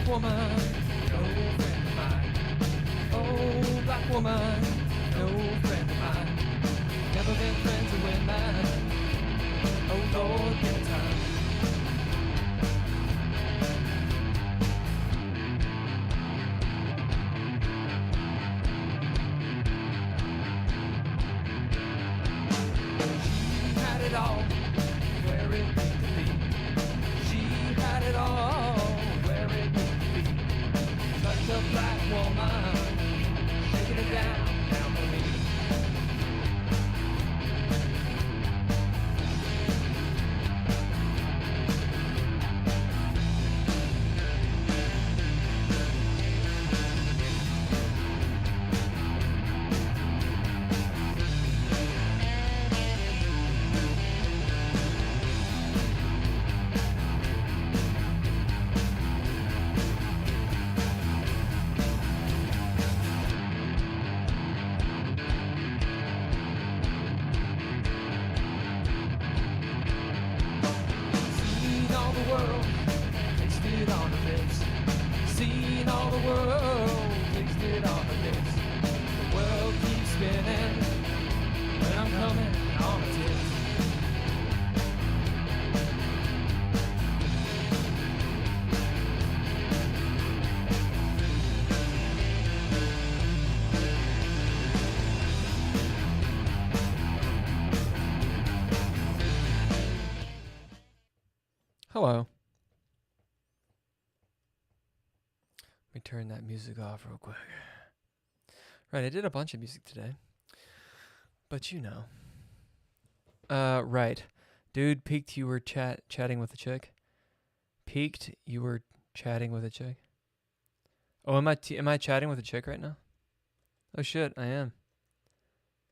black woman, no friend of mine. Oh, black woman, no friend of mine. Never been friends with women. Oh Lord, give it time. She had it all where it needed to be. She had it all where it needed to be. Such a black woman, shaking it down for me. Seen all the world, tasted on her lips. Seen all the world, tasted on her lips. The world keeps spinning when I'm coming on its hips. Hello. Let me turn that music off real quick. Right, I did a bunch of music today. But you know. Right. Dude, peeked you were chatting with a chick? Peeked you were chatting with a chick? Oh, am I chatting with a chick right now? Oh shit, I am.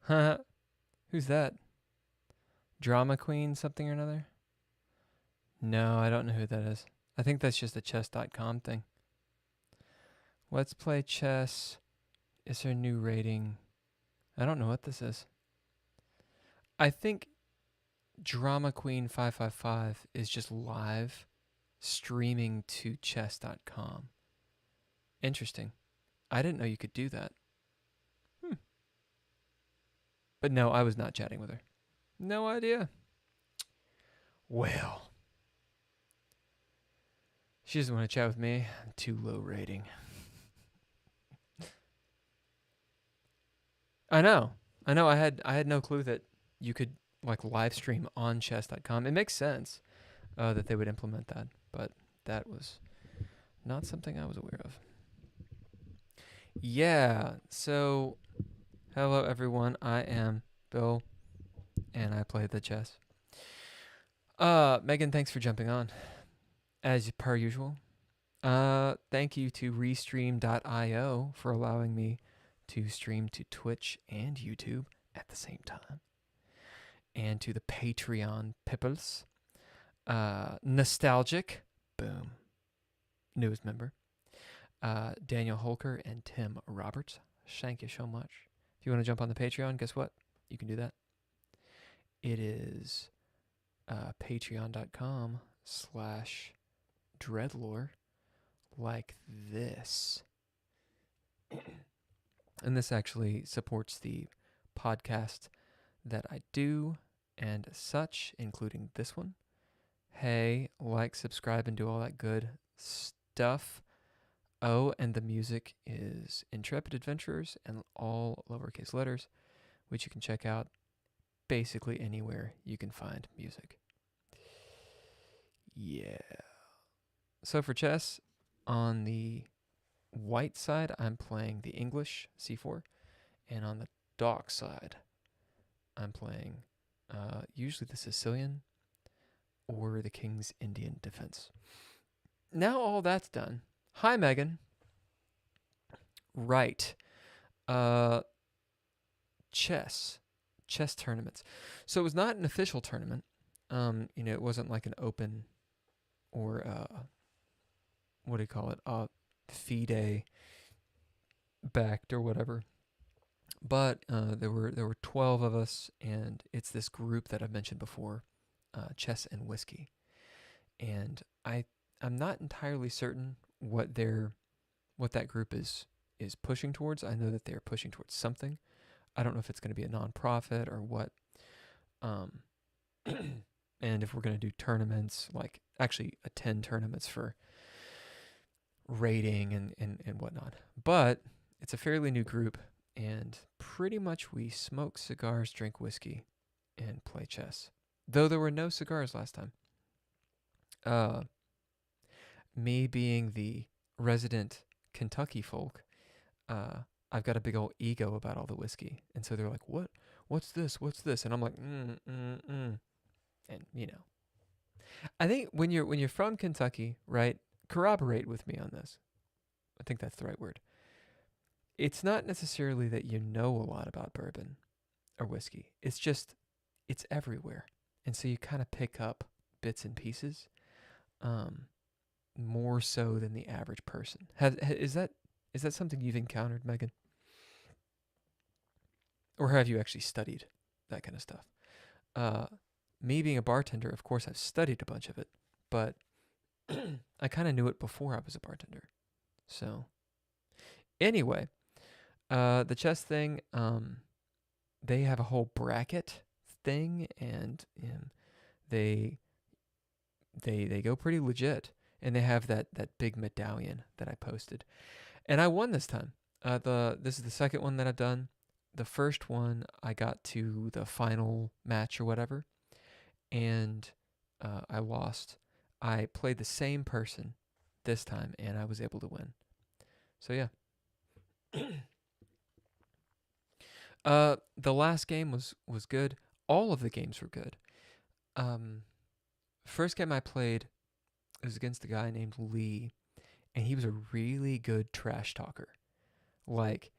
Haha. Who's that? Drama queen something or another? No, I don't know who that is. I think that's just a chess.com thing. Let's play chess. Is there a new rating? I don't know what this is. I think Drama Queen 555 is just live streaming to chess.com. Interesting. I didn't know you could do that. But no, I was not chatting with her. No idea. Well. She doesn't want to chat with me. Too low rating. I know. I had no clue that you could like live stream on chess.com. It makes sense that they would implement that, but that was not something I was aware of. Yeah. So, hello everyone. I am Bill, and I play the chess. Megan, thanks for jumping on, as per usual. Thank you to restream.io for allowing me to stream to Twitch and YouTube at the same time. And to the Patreon peoples. Nostalgic, boom, newest member. Daniel Holker and Tim Roberts. Thank you so much. If you want to jump on the Patreon, guess what? You can do that. It is patreon.com/dreadlore, like this. And this actually supports the podcast that I do and such, including this one. Hey, like, subscribe, and do all that good stuff. Oh, and the music is Intrepid Adventurers and all lowercase letters, which you can check out basically anywhere you can find music. Yeah. So for chess, on the white side, I'm playing the English c4, and on the dark side, I'm playing usually the Sicilian or the King's Indian defense. Now all that's done. Hi, Megan. Right. Chess tournaments. So it was not an official tournament. It wasn't like an open or what do you call it? FIDE backed or whatever. But there were 12 of us, and it's this group that I've mentioned before, Chess and Whiskey. And I'm not entirely certain what that group is pushing towards. I know that they're pushing towards something. I don't know if it's going to be a nonprofit or what. And if we're going to do tournaments, like actually attend tournaments for rating and whatnot. But it's a fairly new group, and pretty much we smoke cigars, drink whiskey, and play chess. Though there were no cigars last time. Me being the resident Kentucky folk, I've got a big old ego about all the whiskey. And so they're like, what's this? What's this? And I'm like, And, you know, I think when you're from Kentucky, right, corroborate with me on this. I think that's the right word. It's not necessarily that you know a lot about bourbon or whiskey. It's just, it's everywhere. And so you kind of pick up bits and pieces, more so than the average person. Is that something you've encountered, Megan? Or have you actually studied that kind of stuff? Me being a bartender, of course, I've studied a bunch of it, but I kind of knew it before I was a bartender. So, anyway, the chess thing, they have a whole bracket thing, and they go pretty legit, and they have that big medallion that I posted, and I won this time. This is the second one that I've done. The first one I got to the final match or whatever, and I lost. I played the same person this time, and I was able to win. So yeah. The last game was good. All of the games were good. First game I played was against a guy named Lee, and he was a really good trash talker. Like,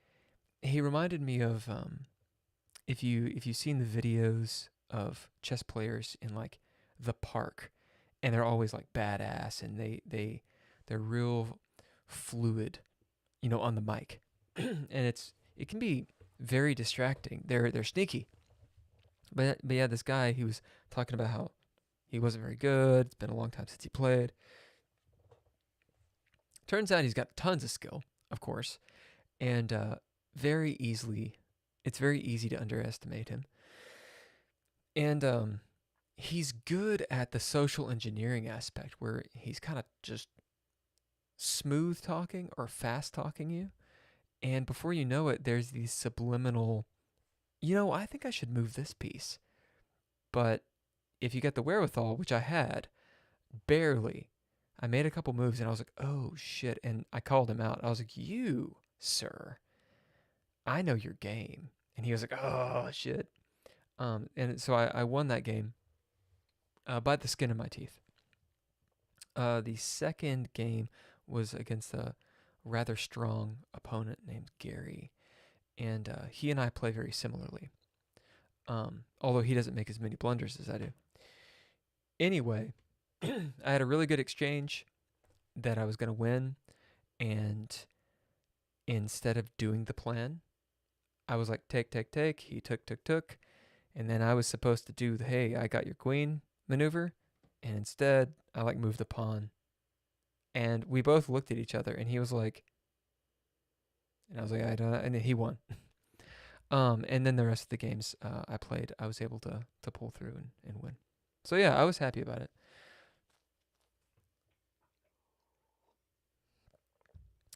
he reminded me of if you've seen the videos of chess players in like the park, and they're always like badass, and they're real fluid, on the mic, and it can be very distracting. They're sneaky, but yeah, this guy, he was talking about how he wasn't very good. It's been a long time since he played. Turns out he's got tons of skill, of course, and it's very easy to underestimate him. And he's good at the social engineering aspect, where he's kind of just smooth talking or fast talking you. And before you know it, there's these subliminal, I think I should move this piece. But if you get the wherewithal, which I had, barely, I made a couple moves and I was like, oh shit. And I called him out. I was like, you, sir, I know your game. And he was like, oh shit. And so I won that game by the skin of my teeth. The second game was against a rather strong opponent named Gary, and he and I play very similarly, although he doesn't make as many blunders as I do. Anyway, I had a really good exchange that I was going to win, and instead of doing the plan, I was like, take, he took, and then I was supposed to do the, hey, I got your queen maneuver, and instead, I like moved the pawn. And we both looked at each other, and he was like, and I was like, I don't know, and then he won. And then the rest of the games I played, I was able to pull through and win. So yeah, I was happy about it.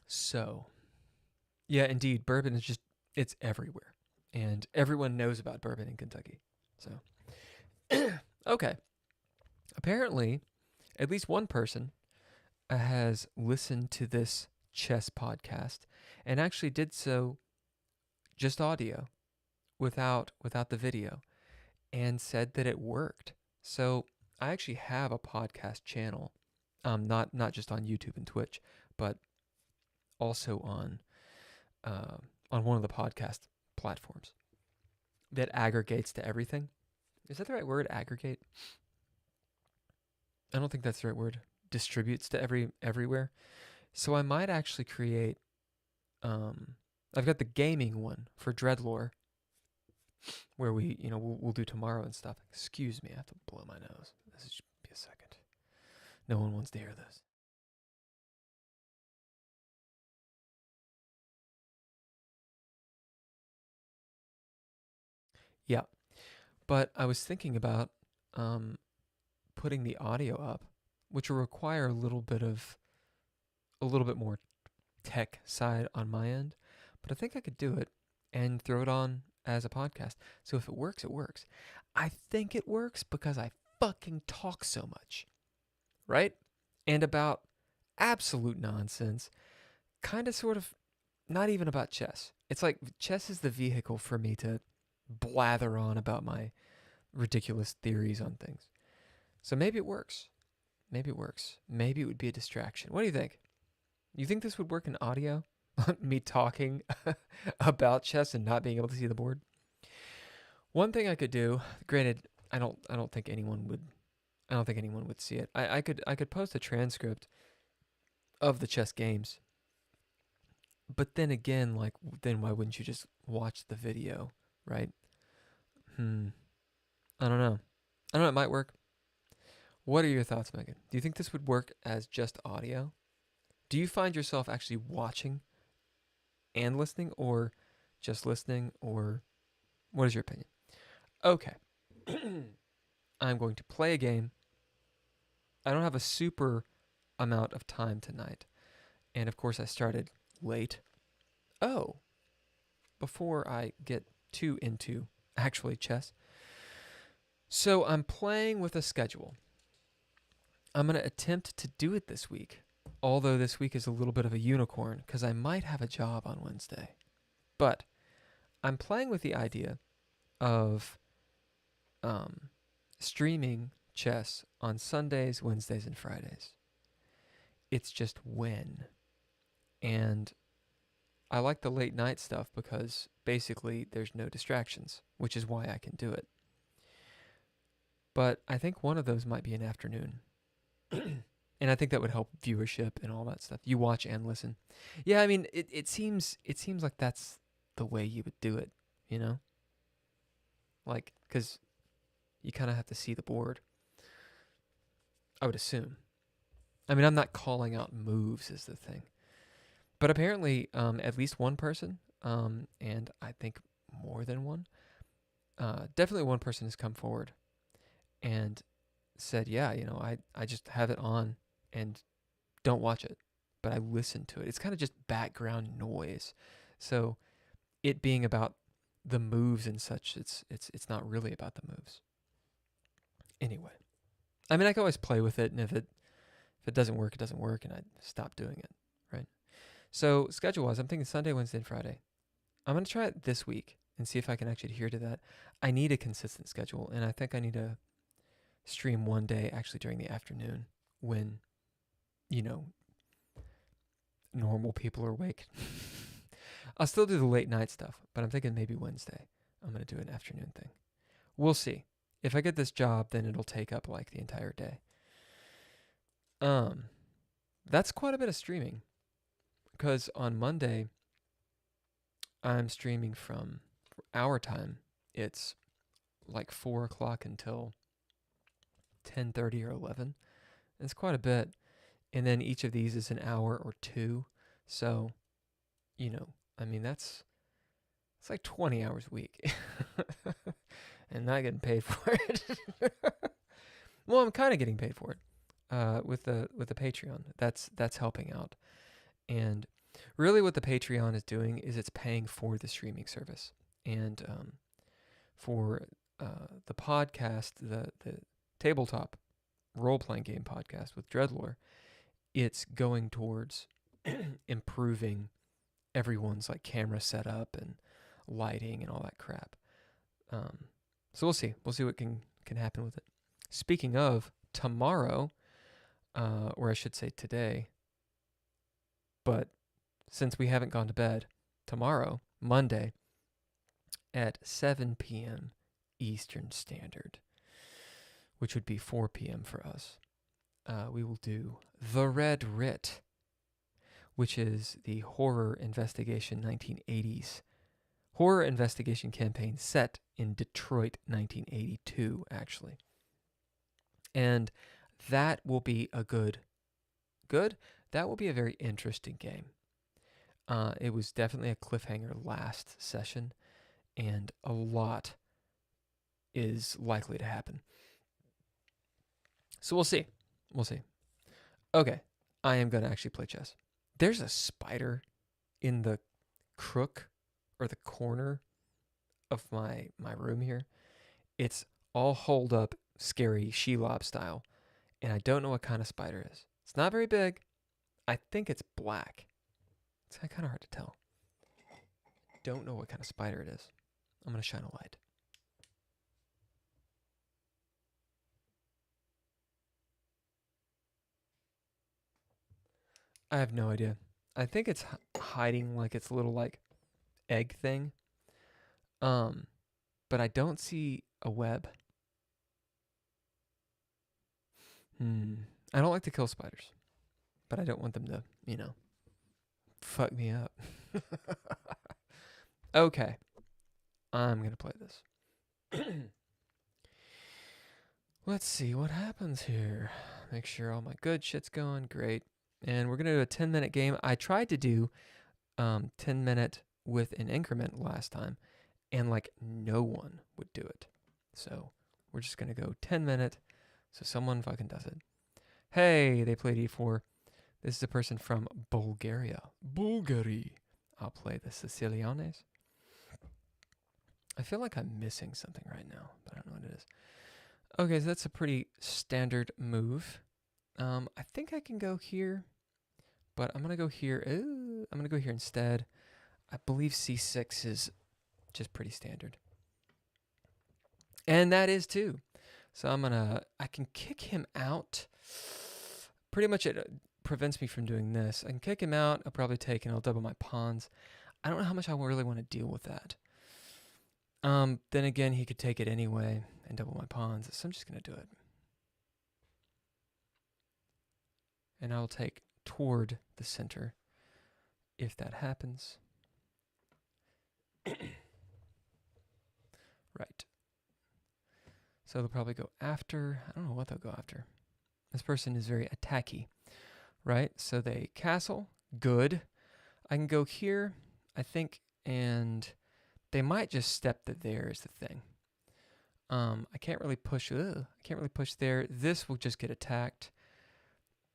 So, yeah, indeed, bourbon is just, it's everywhere. And everyone knows about bourbon in Kentucky. So, okay. Apparently, at least one person has listened to this chess podcast and actually did so just audio without the video, and said that it worked. So I actually have a podcast channel, not just on YouTube and Twitch, but also on one of the podcast platforms that aggregates to everything. Is that the right word, aggregate? I don't think that's the right word. Distributes to everywhere. So I might actually create, I've got the gaming one for Dreadlore, where we'll do tomorrow and stuff. Excuse me, I have to blow my nose. This should be a second. No one wants to hear this. Yeah. But I was thinking about putting the audio up, which will require a little bit more tech side on my end. But I think I could do it and throw it on as a podcast. So if it works, it works. I think it works because I fucking talk so much, right? And about absolute nonsense, kind of sort of not even about chess. It's like chess is the vehicle for me to blather on about my ridiculous theories on things. So maybe it works. Maybe it works. Maybe it would be a distraction. What do you think? You think this would work in audio? Me talking about chess and not being able to see the board? One thing I could do, granted, I don't think anyone would see it. I could post a transcript of the chess games. But then again, like, then why wouldn't you just watch the video, right? I don't know. It might work. What are your thoughts, Megan? Do you think this would work as just audio? Do you find yourself actually watching and listening, or just listening, or what is your opinion? Okay. I'm going to play a game. I don't have a super amount of time tonight. And of course, I started late. Oh, before I get too into actually chess. So I'm playing with a schedule. I'm going to attempt to do it this week, although this week is a little bit of a unicorn because I might have a job on Wednesday. But I'm playing with the idea of streaming chess on Sundays, Wednesdays, and Fridays. It's just when. And I like the late night stuff because basically there's no distractions, which is why I can do it. But I think one of those might be an afternoon. And I think that would help viewership and all that stuff. You watch and listen. Yeah, I mean, it seems like that's the way you would do it, you know? Like, because you kind of have to see the board, I would assume. I mean, I'm not calling out moves is the thing. But apparently, at least one person, and I think more than one, definitely one person has come forward and said, yeah, I just have it on and don't watch it, but I listen to it. It's kind of just background noise. So it being about the moves and such, it's not really about the moves. Anyway, I mean, I can always play with it, and if it doesn't work, it doesn't work, and I stop doing it, right? So schedule-wise, I'm thinking Sunday, Wednesday, and Friday. I'm going to try it this week and see if I can actually adhere to that. I need a consistent schedule, and I think I need to stream one day actually during the afternoon when, normal people are awake. I'll still do the late night stuff, but I'm thinking maybe Wednesday I'm going to do an afternoon thing. We'll see. If I get this job, then it'll take up like the entire day. That's quite a bit of streaming because on Monday I'm streaming from our time. It's like 4 o'clock until 10:30 or 11. It's quite a bit. And then each of these is an hour or two. So, I mean, it's like 20 hours a week. And not getting paid for it. Well, I'm kind of getting paid for it with the Patreon. That's helping out. And really what the Patreon is doing is it's paying for the streaming service. And for the podcast, the tabletop role-playing game podcast with Dreadlore, it's going towards improving everyone's like camera setup and lighting and all that crap. So we'll see. We'll see what can happen with it. Speaking of, tomorrow, or I should say today, but since we haven't gone to bed, tomorrow, Monday, at 7 p.m. Eastern Standard, which would be 4 p.m. for us, we will do The Red Writ, which is the horror investigation 1980s horror investigation campaign set in Detroit 1982, actually. And that will be a that will be a very interesting game. It was definitely a cliffhanger last session, and a lot is likely to happen. So we'll see. We'll see. Okay, I am going to actually play chess. There's a spider in the crook or the corner of my room here. It's all holed up, scary Shelob style, and I don't know what kind of spider it is. It's not very big. I think it's black. It's kind of hard to tell. Don't know what kind of spider it is. I'm going to shine a light. I have no idea. I think it's hiding like its little like egg thing. But I don't see a web. I don't like to kill spiders, but I don't want them to, you know, fuck me up. Okay. I'm going to play this. Let's see what happens here. Make sure all my good shit's going. Great. And we're going to do a 10-minute game. I tried to do 10-minute with an increment last time, and like no one would do it. So we're just going to go 10-minute. So someone fucking does it. Hey, they played e4. This is a person from Bulgaria. Bulgari. I'll play the Sicilianes. I feel like I'm missing something right now, but I don't know what it is. Okay, so that's a pretty standard move. I think I can go here, but I'm going to go here. Ooh, I'm going to go here instead. I believe c6 is just pretty standard. And that is too. So I can kick him out. Pretty much it prevents me from doing this. I can kick him out. I'll probably take and I'll double my pawns. I don't know how much I really want to deal with that. Then again, he could take it anyway and double my pawns. So I'm just going to do it. And I'll take toward the center if that happens. Right. So they'll probably go after. I don't know what they'll go after. This person is very attacky, right? So they castle. Good. I can go here, I think, and they might just step there is the thing. I can't really push. I can't really push there. This will just get attacked.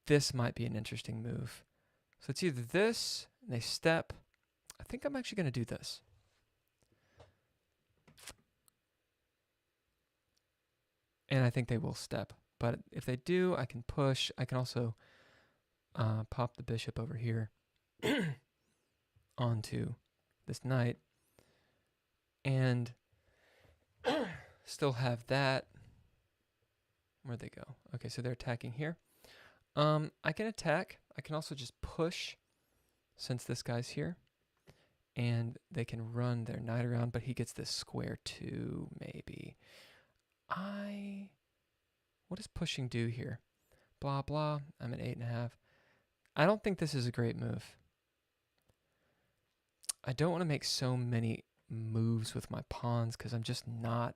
This might be an interesting move. So it's either this, and they step. I think I'm actually going to do this. And I think they will step. But if they do, I can push. I can also pop the bishop over here onto this knight. And still have that. Where'd they go? Okay, so they're attacking here. I can attack. I can also just push since this guy's here. And they can run their knight around, but he gets this square too, maybe. What does pushing do here? Blah, blah. I'm at 8.5. I don't think this is a great move. I don't want to make so many moves with my pawns because I'm just not.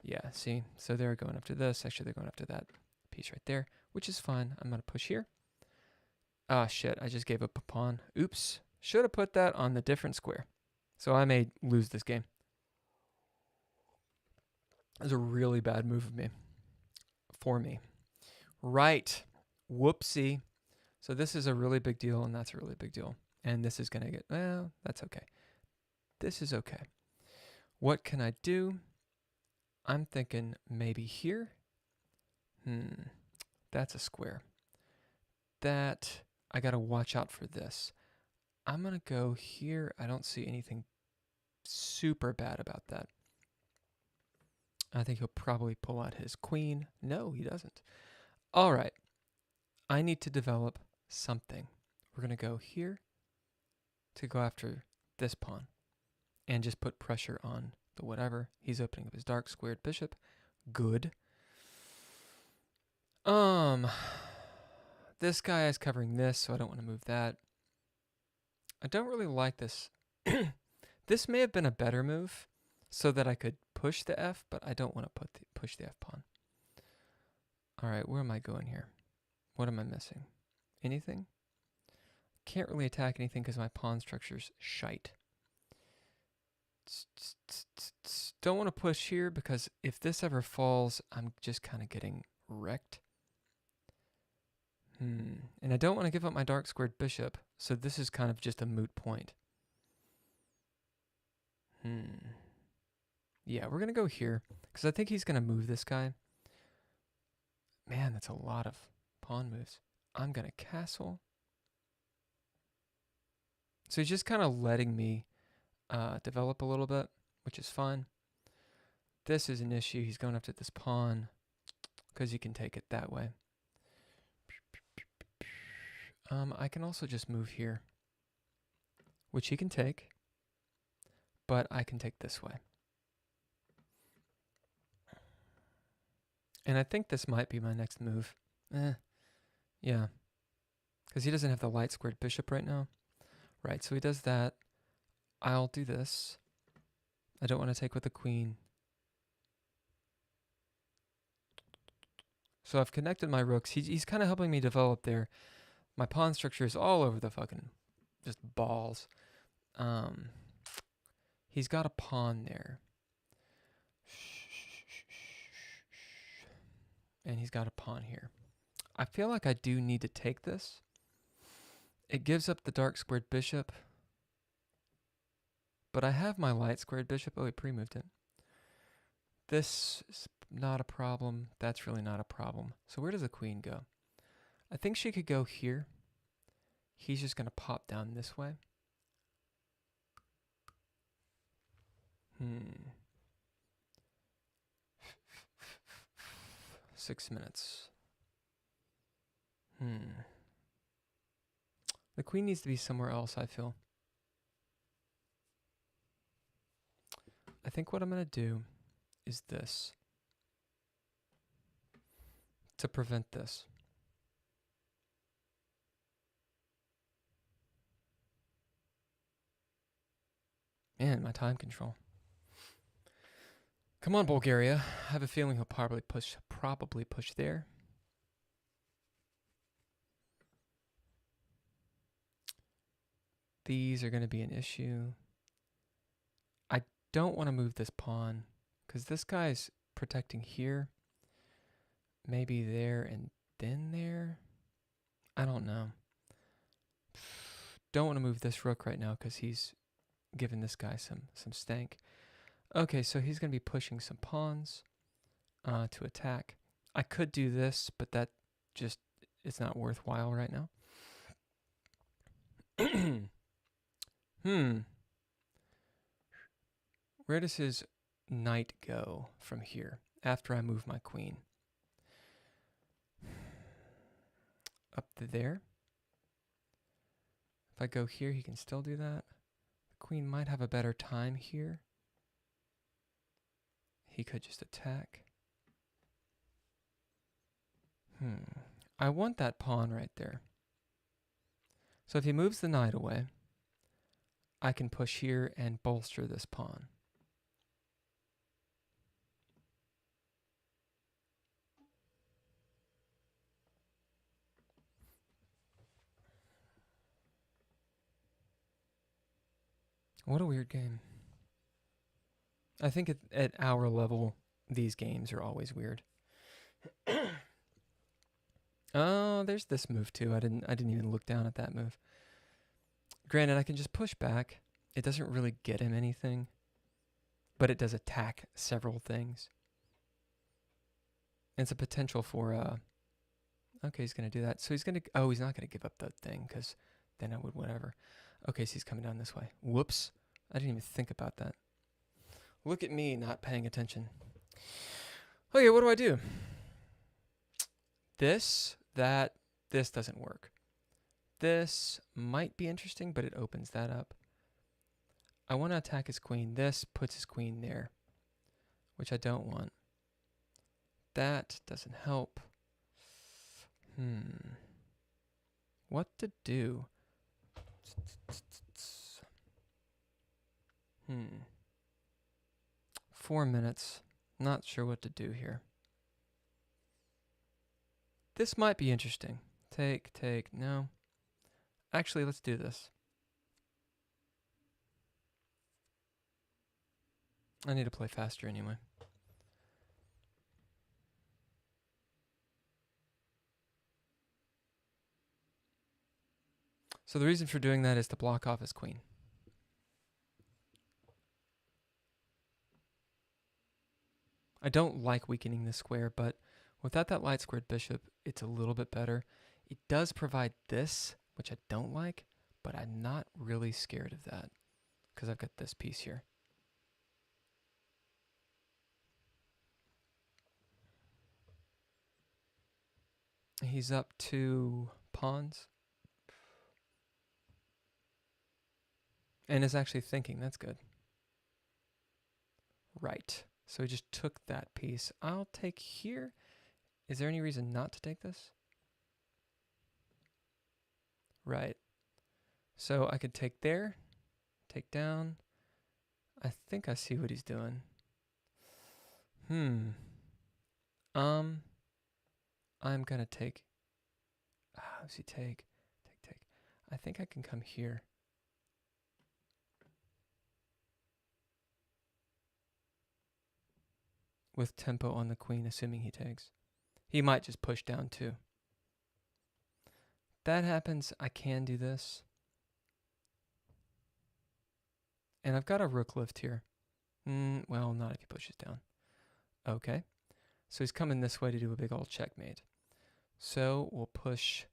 Yeah, see? So they're going after this. Actually, they're going after that piece right there, which is fine. I'm going to push here. Ah, shit. I just gave up a pawn. Oops. Should have put that on the different square. So I may lose this game. It was a really bad move of me. For me. Right. Whoopsie. So this is a really big deal, and that's a really big deal. And this is going to get, well, that's okay. This is okay. What can I do? I'm thinking maybe here. That's a square. That, I got to watch out for this. I'm going to go here. I don't see anything super bad about that. I think he'll probably pull out his queen. No, he doesn't. All right. I need to develop something. We're going to go here to go after this pawn and just put pressure on the whatever. He's opening up his dark squared bishop. Good. This guy is covering this, so I don't want to move that. I don't really like this. This may have been a better move so that I could push the F, but I don't want to push the F pawn. All right, where am I going here? What am I missing? Anything? Can't really attack anything because my pawn structure's shite. Don't want to push here because if this ever falls, I'm just kind of getting wrecked. And I don't want to give up my dark squared bishop, so this is kind of just a moot point. Yeah, we're going to go here because I think he's going to move this guy. Man, that's a lot of pawn moves. I'm going to castle. So he's just kind of letting me develop a little bit, which is fine. This is an issue. He's going after this pawn because he can take it that way. I can also just move here, which he can take, but I can take this way. And I think this might be my next move. Yeah, because he doesn't have the light squared bishop right now. Right, so he does that. I'll do this. I don't want to take with the queen. So I've connected my rooks. He's kind of helping me develop there. My pawn structure is all over the fucking just balls. He's got a pawn there. And he's got a pawn here. I feel like I do need to take this. It gives up the dark squared bishop. But I have my light squared bishop. Oh, he pre-moved it. This is not a problem. That's really not a problem. So where does the queen go? I think she could go here. He's just going to pop down this way. 6 minutes. The queen needs to be somewhere else, I feel. I think what I'm going to do is this. To prevent this. Man, my time control. Come on, Bulgaria. I have a feeling he'll probably push there. These are going to be an issue. I don't want to move this pawn because this guy's protecting here. Maybe there and then there. I don't know. Don't want to move this rook right now because he's giving this guy some stank. Okay, so he's going to be pushing some pawns to attack. I could do this, but that just is not worthwhile right now. Where does his knight go from here after I move my queen? Up to there. If I go here, he can still do that. The queen might have a better time here. He could just attack. I want that pawn right there. So if he moves the knight away, I can push here and bolster this pawn. What a weird game. I think at our level, these games are always weird. Oh, there's this move too. I didn't even look down at that move. Granted, I can just push back. It doesn't really get him anything, but it does attack several things. It's a potential for okay, he's gonna do that. So he's not gonna give up that thing because then I would whatever. Okay, so he's coming down this way. Whoops, I didn't even think about that. Look at me not paying attention. Okay, what do I do? This doesn't work. This might be interesting, but it opens that up. I want to attack his queen. This puts his queen there, which I don't want. That doesn't help. What to do? 4 minutes. Not sure what to do here. This might be interesting. Take, no. Actually, let's do this. I need to play faster anyway. So the reason for doing that is to block off his queen. I don't like weakening this square, but without that light squared bishop, it's a little bit better. It does provide this, which I don't like, but I'm not really scared of that because I've got this piece here. He's up 2 pawns. And is actually thinking. That's good. Right. So he just took that piece. I'll take here. Is there any reason not to take this? Right. So I could take there, take down. I think I see what he's doing. I'm gonna take. How does he take? Take. I think I can come here. With tempo on the queen, assuming he takes. He might just push down too. That happens, I can do this. And I've got a rook lift here. Well, not if he pushes down. Okay. So he's coming this way to do a big old checkmate. So we'll push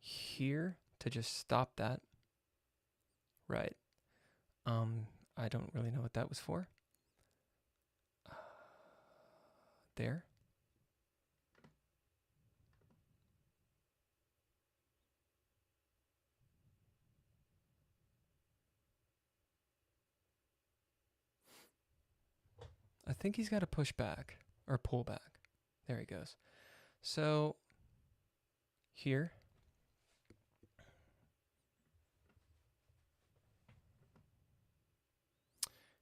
here to just stop that. Right. I don't really know what that was for. There. I think he's got to push back or pull back. There he goes. So here.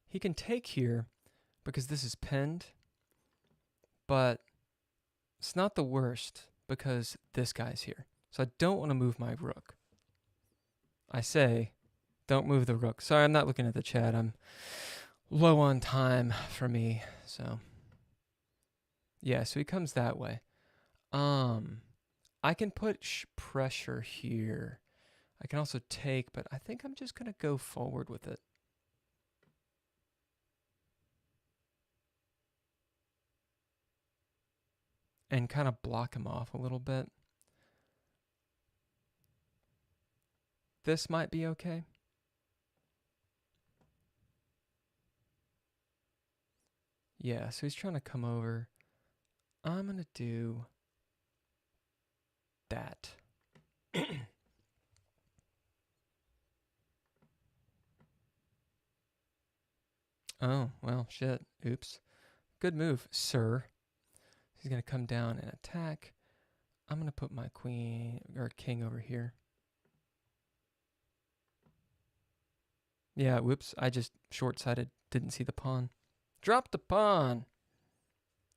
He can take here because this is pinned, but it's not the worst because this guy's here. So I don't want to move my rook. I say, don't move the rook. Sorry, I'm not looking at the chat. I'm low on time for me. So yeah, so he comes that way. I can put pressure here. I can also take, but I think I'm just going to go forward with it. And kind of block him off a little bit. This might be okay. Yeah, so he's trying to come over. I'm going to do that. Oh, well, shit. Oops. Good move, sir. He's going to come down and attack. I'm going to put my queen or king over here. Yeah, whoops. I just short-sighted. Didn't see the pawn. Drop the pawn.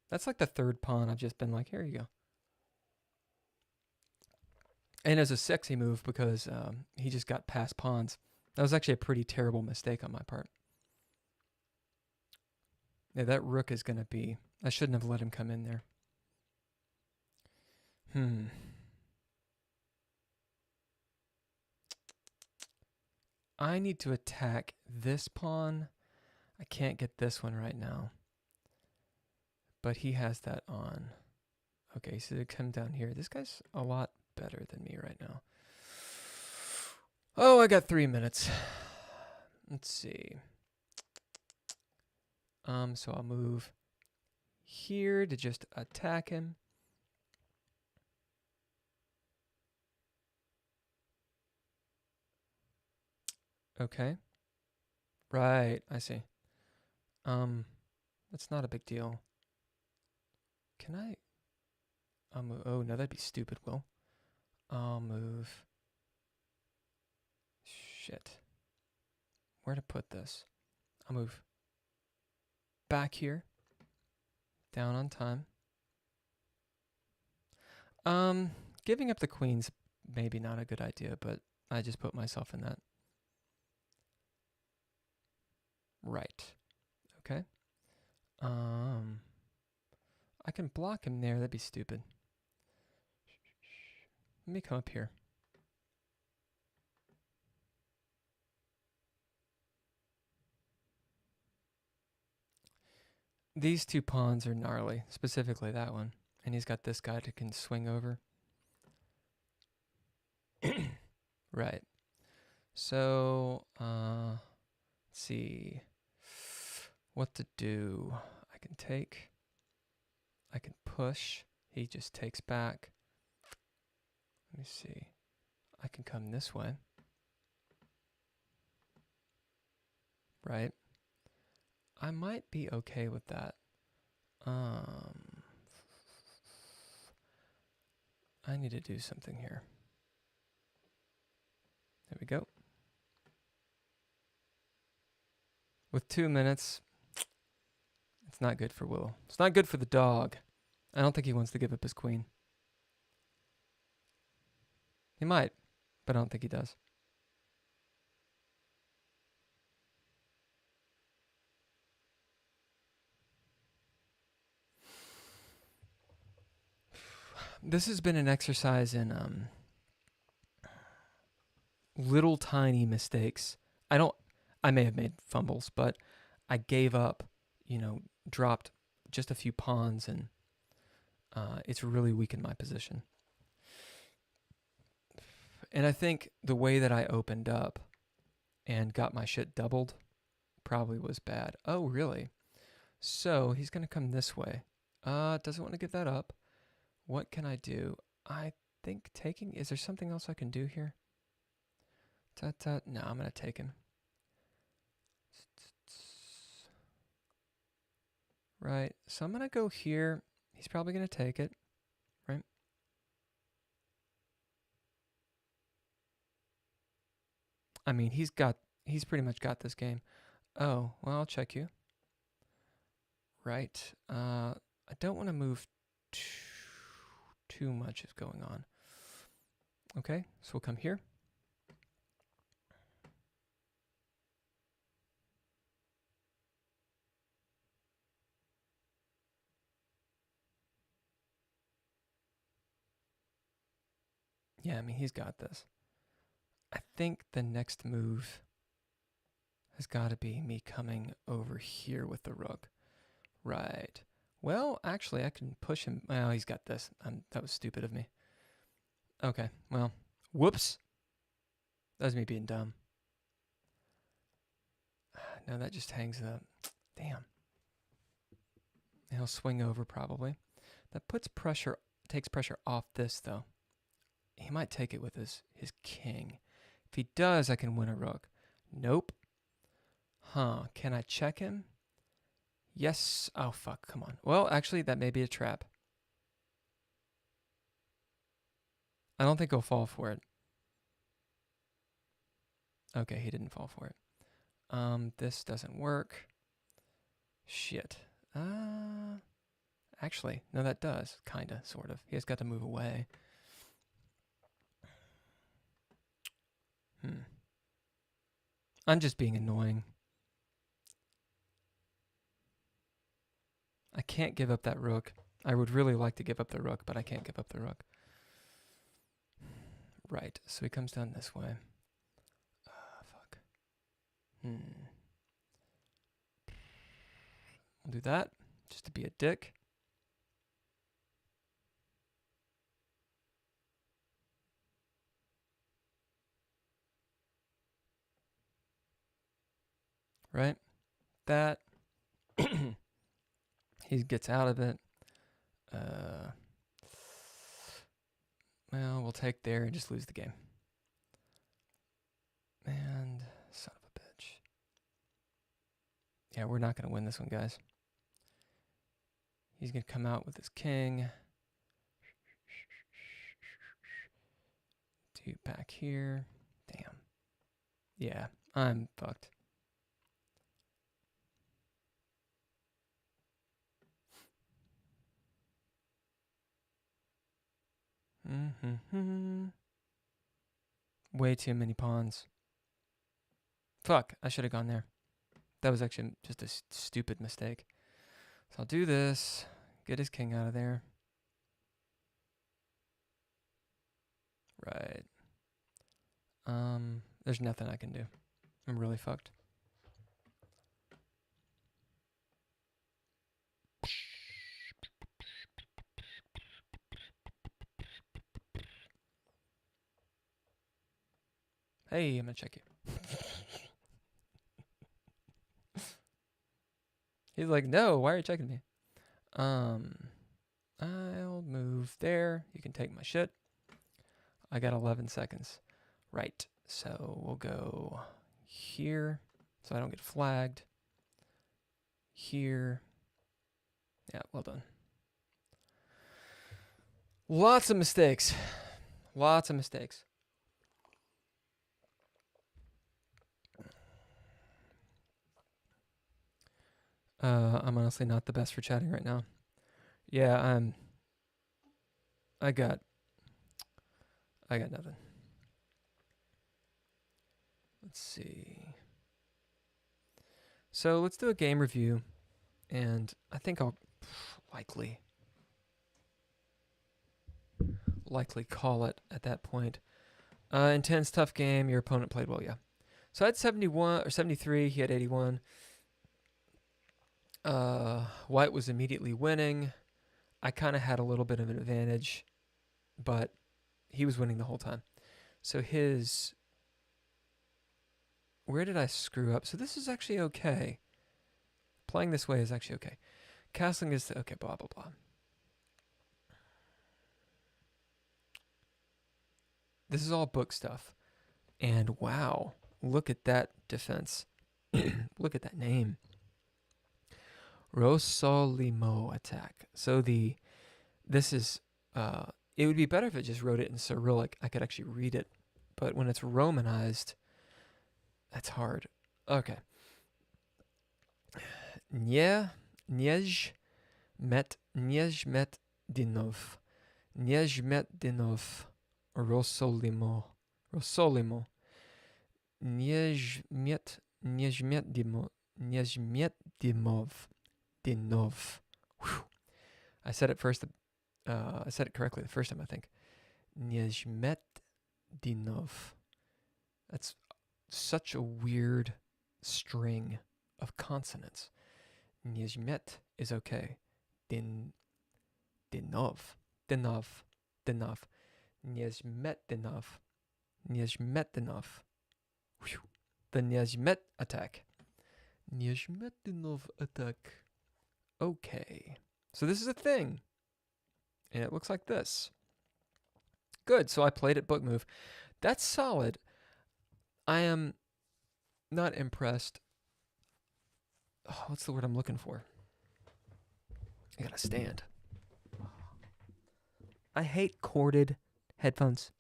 That's like the 3rd pawn I've just been like, here you go. And as a sexy move because he just got past pawns. That was actually a pretty terrible mistake on my part. Yeah, that rook is going to be... I shouldn't have let him come in there. I need to attack this pawn. I can't get this one right now. But he has that on. Okay, so to come down here. This guy's a lot better than me right now. Oh, I got 3 minutes. Let's see. So I'll move here to just attack him. Okay. Right, I see. That's not a big deal. Can I? I'll move. Oh, no, that'd be stupid, Will. I'll move. Shit. Where to put this? I'll move back here. Down on time. Giving up the queen's maybe not a good idea, but I just put myself in that. Right. Okay. I can block him there. That'd be stupid. Let me come up here. These two pawns are gnarly, specifically that one. And he's got this guy that can swing over. Right. So, let's see what to do. I can take. I can push. He just takes back. Let me see. I can come this way. Right. I might be okay with that. I need to do something here. There we go. With 2 minutes, it's not good for Willow. It's not good for the dog. I don't think he wants to give up his queen. He might, but I don't think he does. This has been an exercise in little tiny mistakes. I may have made fumbles, but I gave up, dropped just a few pawns, and it's really weakened my position. And I think the way that I opened up and got my shit doubled probably was bad. Oh, really? So he's going to come this way. Doesn't want to give that up. What can I do? I think taking... Is there something else I can do here? No, I'm going to take him. Right. So I'm going to go here. He's probably going to take it. Right? I mean, he's pretty much got this game. Oh, well, I'll check you. Right. I don't want to move too much is going on. Okay, so we'll come here. Yeah, I mean, he's got this. I think the next move has got to be me coming over here with the rook. Right. Well, actually, I can push him. Well, he's got this. That was stupid of me. Okay, well, whoops. That was me being dumb. No, that just hangs up. Damn. He'll swing over probably. That puts pressure, takes pressure off this though. He might take it with his king. If he does, I can win a rook. Nope. Huh, can I check him? Yes. Oh, fuck, come on. Well, actually, that may be a trap. I don't think he'll fall for it. Okay, he didn't fall for it. This doesn't work. Shit. Actually, no, that does. Kinda, sort of. He has got to move away. I'm just being annoying. I can't give up that rook. I would really like to give up the rook, but I can't give up the rook. Right, so he comes down this way. Fuck. We'll do that, just to be a dick. Right? That. He gets out of it. Well, we'll take there and just lose the game. And son of a bitch. Yeah, we're not going to win this one, guys. He's going to come out with his king. Do back here. Damn. Yeah, I'm fucked. Way too many pawns. Fuck, I should have gone there. That was actually just a stupid mistake. So I'll do this, get his king out of there. Right. There's nothing I can do. I'm really fucked. Hey, I'm gonna check you. He's like, no, why are you checking me? I'll move there. You can take my shit. I got 11 seconds. Right. So we'll go here so I don't get flagged. Here. Yeah, well done. Lots of mistakes. Lots of mistakes. I'm honestly not the best for chatting right now. Yeah, I got nothing. Let's see. So let's do a game review, and I think I'll likely call it at that point. Intense, tough game. Your opponent played well, yeah. So I had 71 or 73. He had 81. White was immediately winning. I kind of had a little bit of an advantage, but he was winning the whole time. So his... Where did I screw up? So this is actually okay. Playing this way is actually okay. Castling is... Okay, blah, blah, blah. This is all book stuff. And wow, look at that defense. Look at that name. Rosolimo attack. So this is, it would be better if it just wrote it in Cyrillic. I could actually read it. But when it's Romanized, that's hard. Okay. Něj met dinov. Rosolimo. Dinov. Whew. I said it first. I said it correctly the first time, I think. Dinov. That's such a weird string of consonants. Nezmet is okay. Dinov. Nezmetdinov. The Nezmet attack. Nezmetdinov attack. Okay. So this is a thing. And it looks like this. Good. So I played it book move. That's solid. I am not impressed. Oh, what's the word I'm looking for? I gotta stand. I hate corded headphones.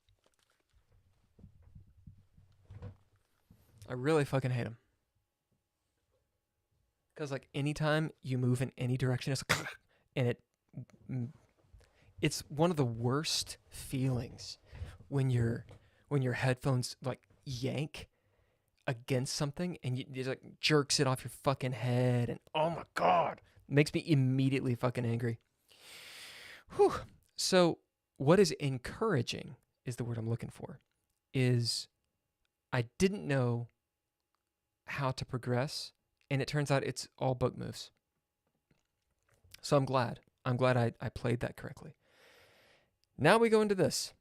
I really fucking hate them. Because like anytime you move in any direction, it's like, and it's one of the worst feelings when your headphones like yank against something and it like jerks it off your fucking head, and oh my god, it makes me immediately fucking angry. Whew. So what is encouraging is the word I'm looking for, is I didn't know how to progress, and it turns out it's all book moves. So I'm glad I played that correctly. Now we go into this.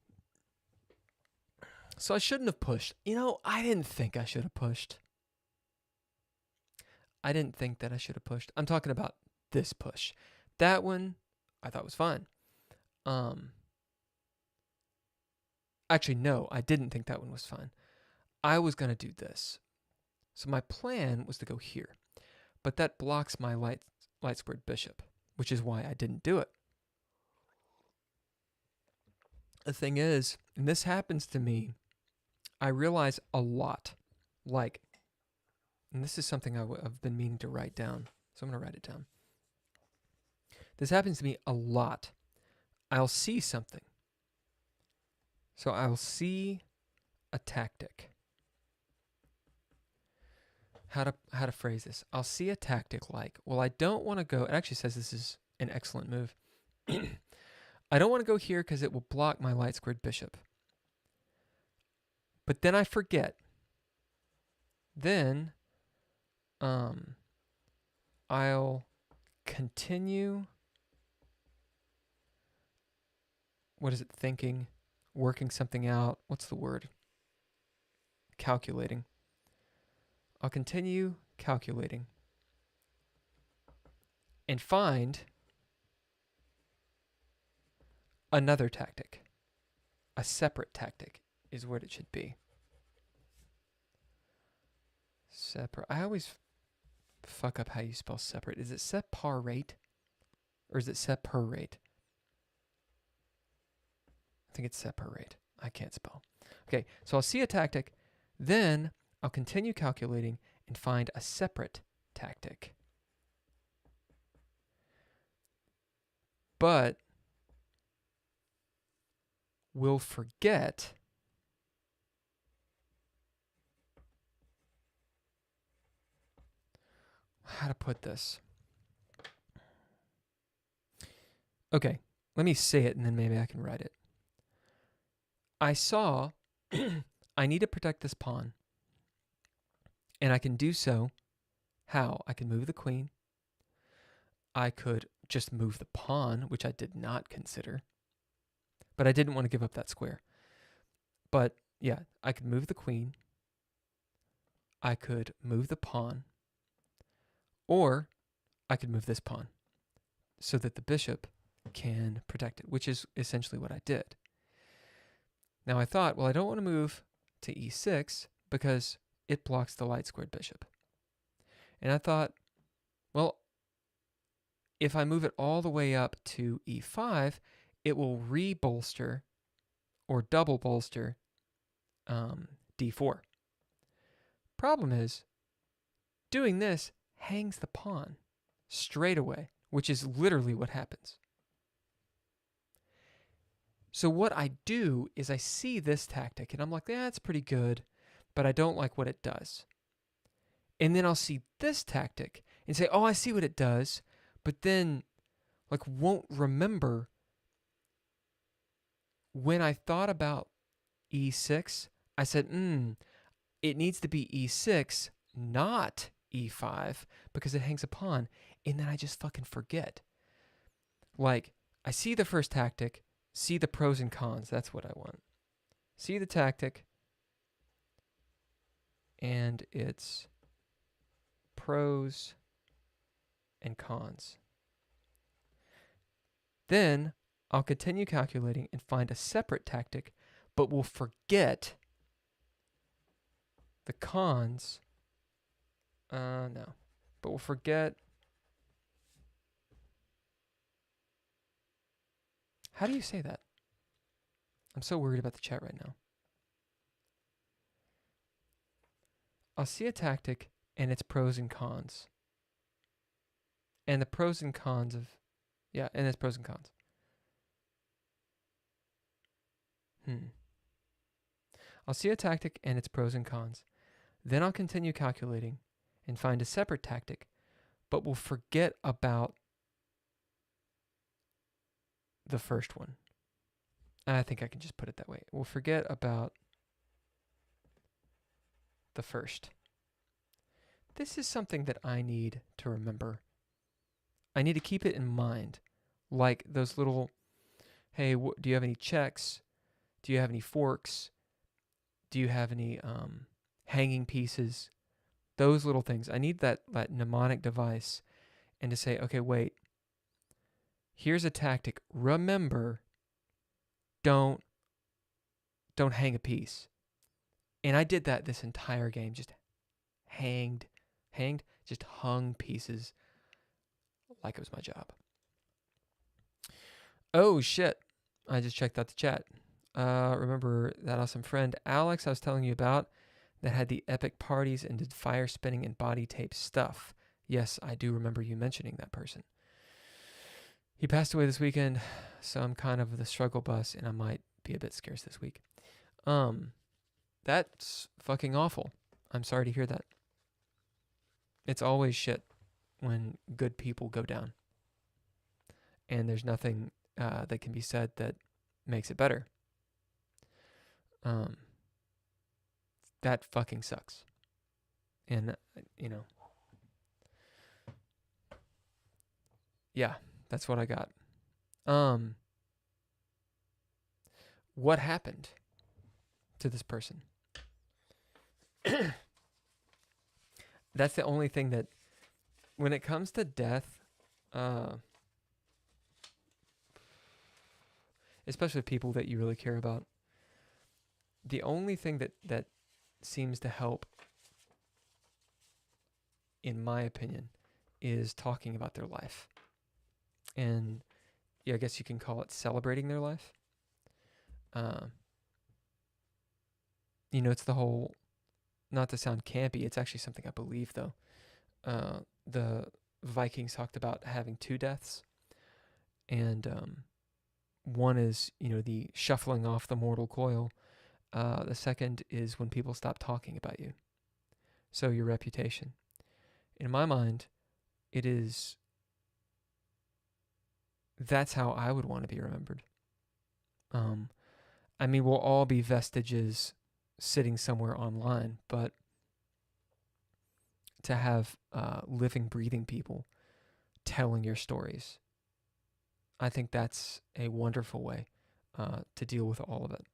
So I shouldn't have pushed. You know, I didn't think I should have pushed. I didn't think that I should have pushed. I'm talking about this push. That one I thought was fine. Actually, no, I didn't think that one was fine. I was going to do this. So my plan was to go here. But that blocks my light squared bishop, which is why I didn't do it. The thing is, and this happens to me, I realize a lot, like, and this is something I've been meaning to write down, so I'm going to write it down. This happens to me a lot. I'll see something. So I'll see a tactic. how to phrase this. I'll see a tactic like, well, I don't want to go. It actually says this is an excellent move. I don't want to go here because it will block my light squared bishop. But then I forget. Then I'll continue. What is it? Thinking, working something out. What's the word? Calculating. I'll continue calculating and find another tactic. A separate tactic is what it should be. Separate. I always fuck up how you spell separate. Is it separate or is it separate? I think it's separate. I can't spell. Okay, so I'll see a tactic, then I'll continue calculating and find a separate tactic. But we'll forget how to put this. Okay, let me say it and then maybe I can write it. I saw I need to protect this pawn. And I can do so. How? I can move the queen. I could just move the pawn, which I did not consider. But I didn't want to give up that square. But yeah, I could move the queen. I could move the pawn. Or I could move this pawn so that the bishop can protect it, which is essentially what I did. Now I thought, well, I don't want to move to e6 because it blocks the light squared bishop. And I thought, well, if I move it all the way up to e5, it will re-bolster or double bolster d4. Problem is, doing this hangs the pawn straight away, which is literally what happens. So what I do is I see this tactic and I'm like, yeah, it's pretty good, but I don't like what it does. And then I'll see this tactic and say, oh, I see what it does, but then like won't remember when I thought about e6, I said, it needs to be e6, not e5, because it hangs a pawn, and then I just fucking forget. Like, I see the first tactic, see the pros and cons, that's what I want. See the tactic, and its pros and cons. Then I'll continue calculating and find a separate tactic, but will forget the cons. No. But we'll forget. How do you say that? I'm so worried about the chat right now. I'll see a tactic and its pros and cons. And the pros and cons of... Yeah, and its pros and cons. I'll see a tactic and its pros and cons. Then I'll continue calculating and find a separate tactic, but will forget about the first one. I think I can just put it that way. We'll forget about the first. This is something that I need to remember. I need to keep it in mind. Like those little, hey, do you have any checks? Do you have any forks? Do you have any hanging pieces? Those little things. I need that mnemonic device and to say, okay, wait. Here's a tactic. Remember, don't hang a piece. And I did that this entire game. Just just hung pieces like it was my job. Oh, shit. I just checked out the chat. Remember that awesome friend Alex I was telling you about that had the epic parties and did fire spinning and body tape stuff? Yes, I do remember you mentioning that person. He passed away this weekend, so I'm kind of the struggle bus and I might be a bit scarce this week. That's fucking awful. I'm sorry to hear that. It's always shit when good people go down. And there's nothing that can be said that makes it better. That fucking sucks. And, yeah, that's what I got. What happened to this person? That's the only thing that, when it comes to death, especially with people that you really care about, the only thing that seems to help, in my opinion, is talking about their life. And yeah, I guess you can call it celebrating their life. It's the whole, not to sound campy, it's actually something I believe, though. The Vikings talked about having 2 deaths. And one is, the shuffling off the mortal coil. The second is when people stop talking about you. So your reputation. In my mind, that's how I would want to be remembered. We'll all be vestiges sitting somewhere online, but to have living, breathing people telling your stories, I think that's a wonderful way to deal with all of it.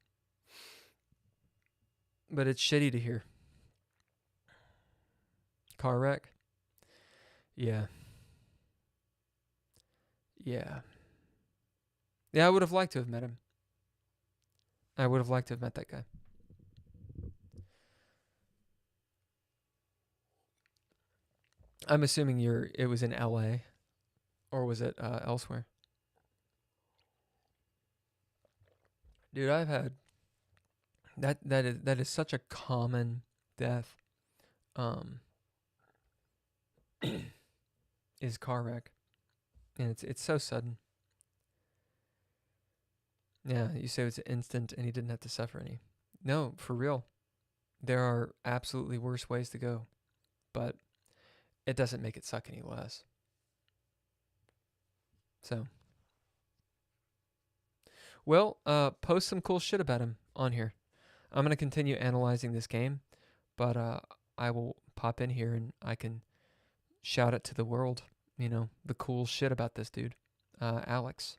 But it's shitty to hear. Car wreck? Yeah. Yeah. Yeah, I would have liked to have met him. I would have liked to have met that guy. I'm assuming it was in LA, or was it elsewhere? Dude, I've had that is such a common death. Is car wreck, and it's so sudden. Yeah, you say it's instant, and he didn't have to suffer any. No, for real. There are absolutely worse ways to go, but it doesn't make it suck any less. So, well, post some cool shit about him on here. I'm going to continue analyzing this game, but I will pop in here and I can shout it to the world, the cool shit about this dude, Alex.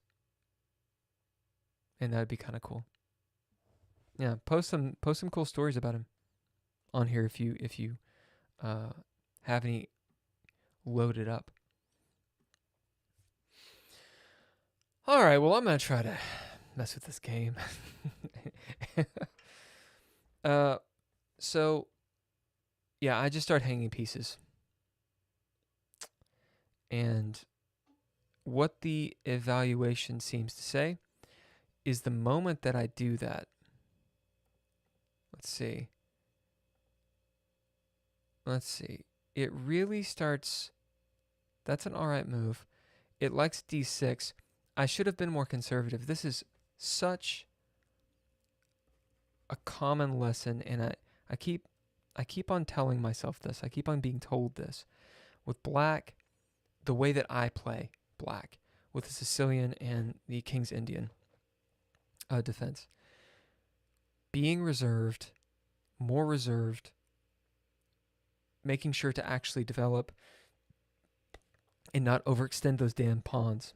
And that'd be kind of cool. Yeah, post some cool stories about him on here if you have any loaded up. All right, well, I'm going to try to mess with this game. So, yeah, I just start hanging pieces. And what the evaluation seems to say is the moment that I do that. Let's see. It really starts. That's an alright move. It likes d6. I should have been more conservative. This is such a common lesson, and I keep on telling myself this. I keep on being told this. With black, the way that I play black, with the Sicilian and the King's Indian defense, being reserved, more reserved, making sure to actually develop and not overextend those damn pawns.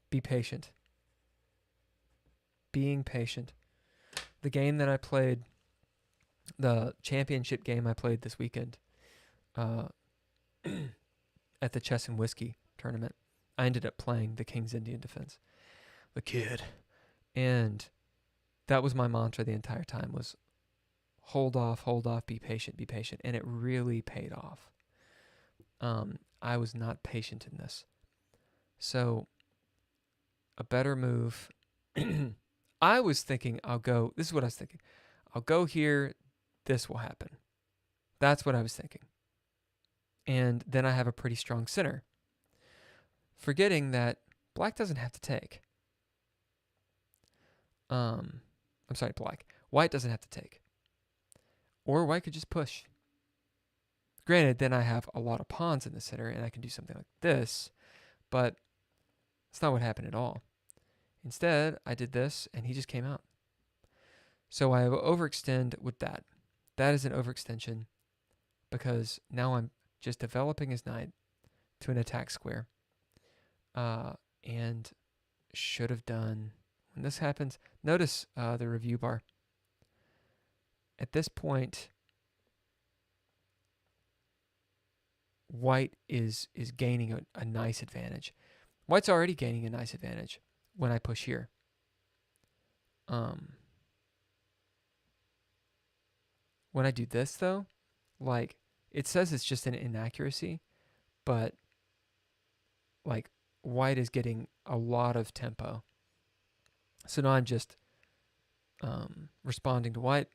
Be patient. Being patient. The game that I played, the championship game I played this weekend at the Chess and Whiskey tournament, I ended up playing the King's Indian defense. The kid. And that was my mantra the entire time, was hold off, be patient. And it really paid off. I was not patient in this. So, a better move. I was thinking this is what I was thinking. I'll go here, this will happen. That's what I was thinking. And then I have a pretty strong center. Forgetting that black doesn't have to take. White doesn't have to take. Or white could just push. Granted, then I have a lot of pawns in the center and I can do something like this, but that's not what happened at all. Instead, I did this and he just came out. So I overextend with that. That is an overextension because now I'm just developing his knight to an attack square. And should have done, when this happens, notice the review bar. At this point, white is gaining a nice advantage. White's already gaining a nice advantage when I push here. When I do this, though, like, it says it's just an inaccuracy, but, like, white is getting a lot of tempo. So now I'm just responding to white,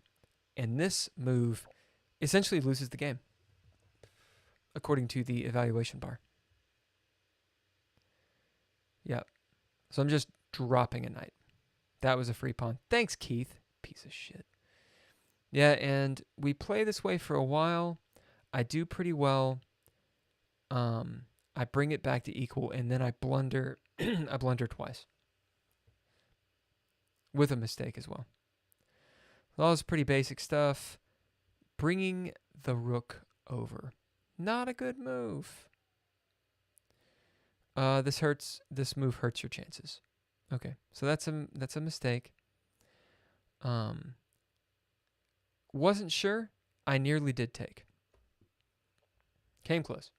and this move essentially loses the game, according to the evaluation bar. Yep. So I'm just dropping a knight. That was a free pawn. Thanks, Keith. Piece of shit. Yeah, and we play this way for a while. I do pretty well. I bring it back to equal, and then I blunder. I blunder twice. With a mistake as well. That was pretty basic stuff. Bringing the rook over. Not a good move. This move hurts your chances. Okay, so that's a mistake. Wasn't sure. I nearly did take. Came close.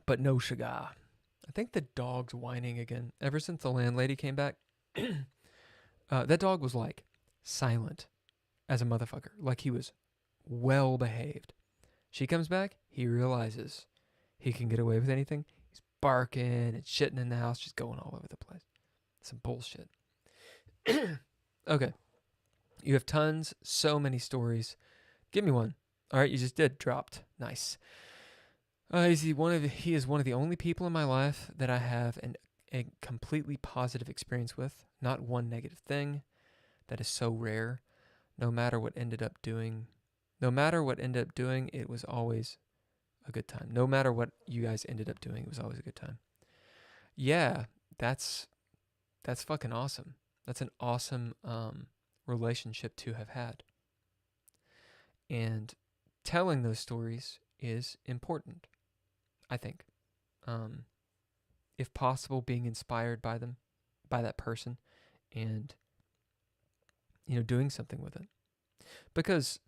But no sugar. I think the dog's whining again. Ever since the landlady came back, that dog was like silent as a motherfucker. Like he was well behaved. She comes back, he realizes he can get away with anything. He's barking and shitting in the house, just going all over the place. Some bullshit. Okay. You have tons, so many stories. Give me one. All right, you just did. Dropped. Nice. He is one of the only people in my life that I have a completely positive experience with. Not one negative thing. That is so rare. No matter what ended up doing, it was always a good time. No matter what you guys ended up doing, it was always a good time. Yeah, that's fucking awesome. That's an awesome relationship to have had. And telling those stories is important, I think. If possible, being inspired by them, by that person, and doing something with it. Because,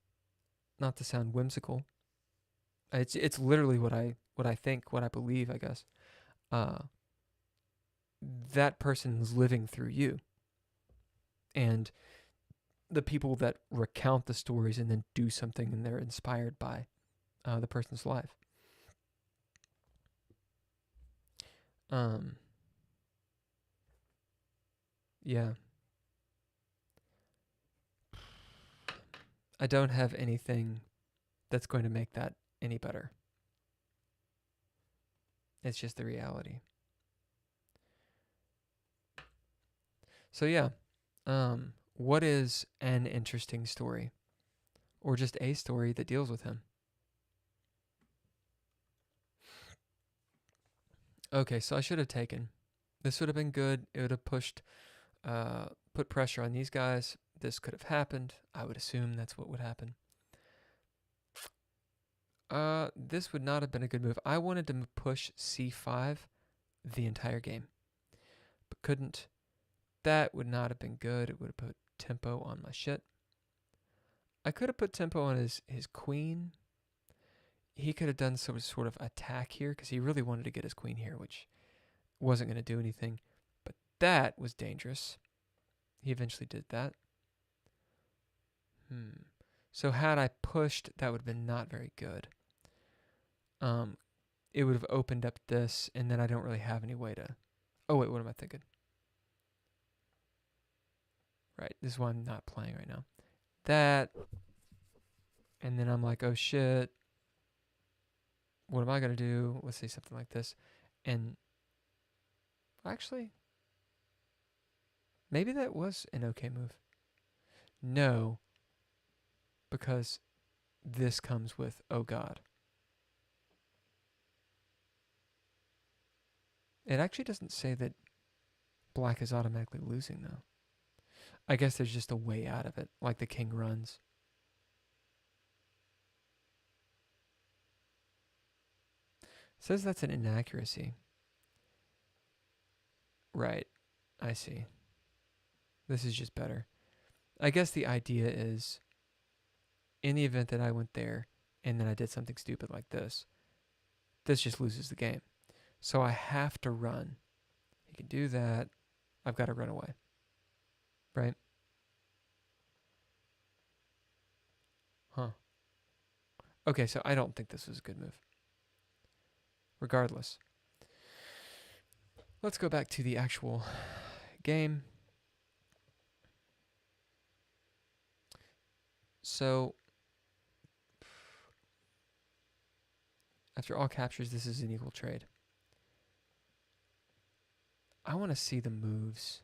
not to sound whimsical, it's literally what I think, what I believe, I guess. That person is living through you. And the people that recount the stories and then do something and they're inspired by the person's life. Yeah. I don't have anything that's going to make that any better. It's just the reality. So yeah, what is an interesting story? Or just a story that deals with him? Okay, so I should have taken. This would have been good. It would have put pressure on these guys. This could have happened. I would assume that's what would happen. This would not have been a good move. I wanted to push c5 the entire game, but couldn't. That would not have been good. It would have put tempo on my shit. I could have put tempo on his queen. He could have done some sort of attack here because he really wanted to get his queen here, which wasn't going to do anything. But that was dangerous. He eventually did that. So had I pushed, that would have been not very good. It would have opened up this, and then I don't really have any way to... Oh, wait, what am I thinking? Right, this is why I'm not playing right now. That, and then I'm like, oh shit, what am I going to do? Let's say something like this. And actually, Maybe that was an okay move. No, because this comes with, oh god. It actually doesn't say that black is automatically losing, though. I guess there's just a way out of it, like the king runs. It says that's an inaccuracy. Right. I see. This is just better. I guess the idea is, in the event that I went there and then I did something stupid like this just loses the game. So I have to run. He can do that. I've got to run away. Right? Huh. Okay, so I don't think this was a good move. Regardless. Let's go back to the actual game. So, after all captures, this is an equal trade. I want to see the moves.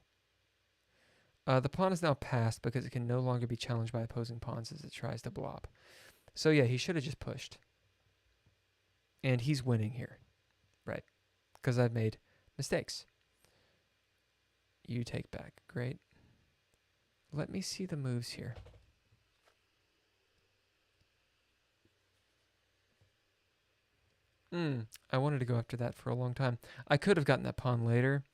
The pawn is now passed because it can no longer be challenged by opposing pawns as it tries to blob. So yeah, he should have just pushed. And he's winning here, right? Because I've made mistakes. You take back. Great. Let me see the moves here. I wanted to go after that for a long time. I could have gotten that pawn later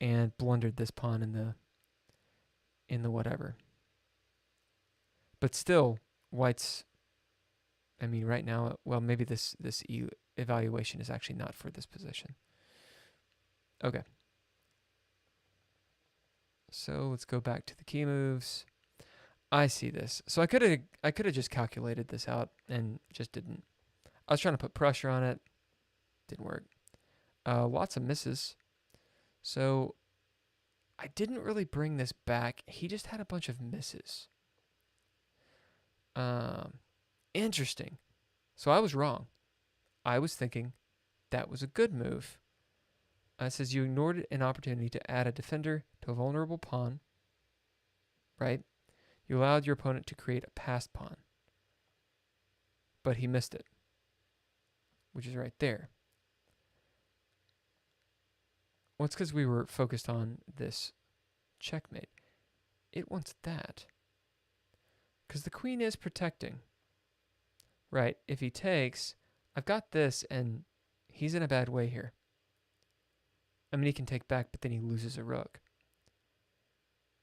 and blundered this pawn in the whatever. But still, white's, I mean, right now, well, maybe this evaluation is actually not for this position. Okay. So let's go back to the key moves. I see this. So I could have just calculated this out and just didn't. I was trying to put pressure on it. Didn't work. Lots of misses. So I didn't really bring this back. He just had a bunch of misses. Interesting. So I was wrong. I was thinking that was a good move. It says you ignored an opportunity to add a defender to a vulnerable pawn. Right? You allowed your opponent to create a passed pawn. But he missed it. Which is right there. Well, it's because we were focused on this checkmate. It wants that. Because the queen is protecting. Right, if he takes, I've got this, and he's in a bad way here. I mean, he can take back, but then he loses a rook.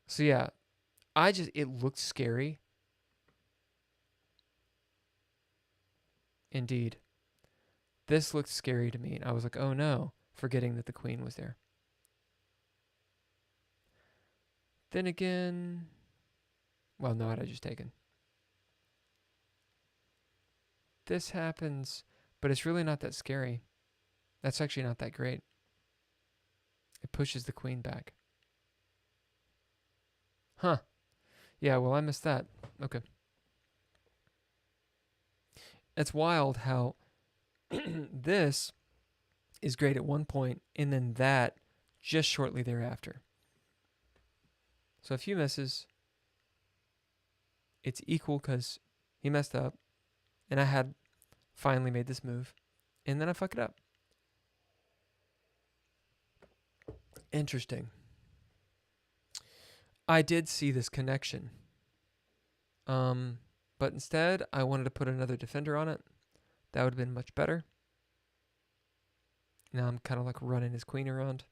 So yeah, it looked scary. Indeed. This looked scary to me, and I was like, oh no, forgetting that the queen was there. Then again, well, no, I'd have just taken. This happens, but it's really not that scary. That's actually not that great. It pushes the queen back. Huh. Yeah, well, I missed that. Okay. It's wild how this is great at one point, and then that just shortly thereafter. So a few misses. It's equal because he messed up, and I had finally made this move, and then I fuck it up. Interesting. I did see this connection. But instead, I wanted to put another defender on it. That would have been much better. Now I'm kind of like running his queen around.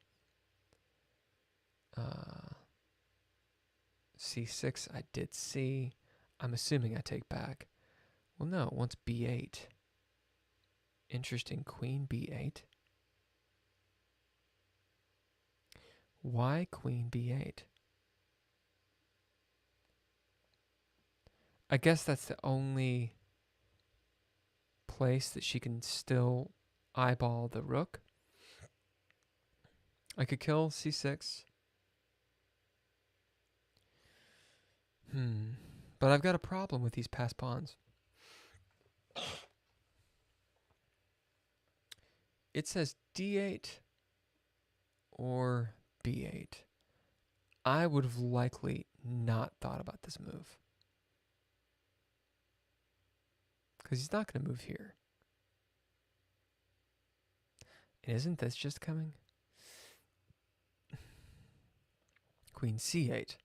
C6, I did see. I'm assuming I take back. Well, no, it wants B8. Interesting, queen B8. Why queen B8? I guess that's the only place that she can still eyeball the rook. I could kill C6. But I've got a problem with these passed pawns. It says D8 or B8. I would have likely not thought about this move. Because he's not going to move here. And isn't this just coming? Queen c8.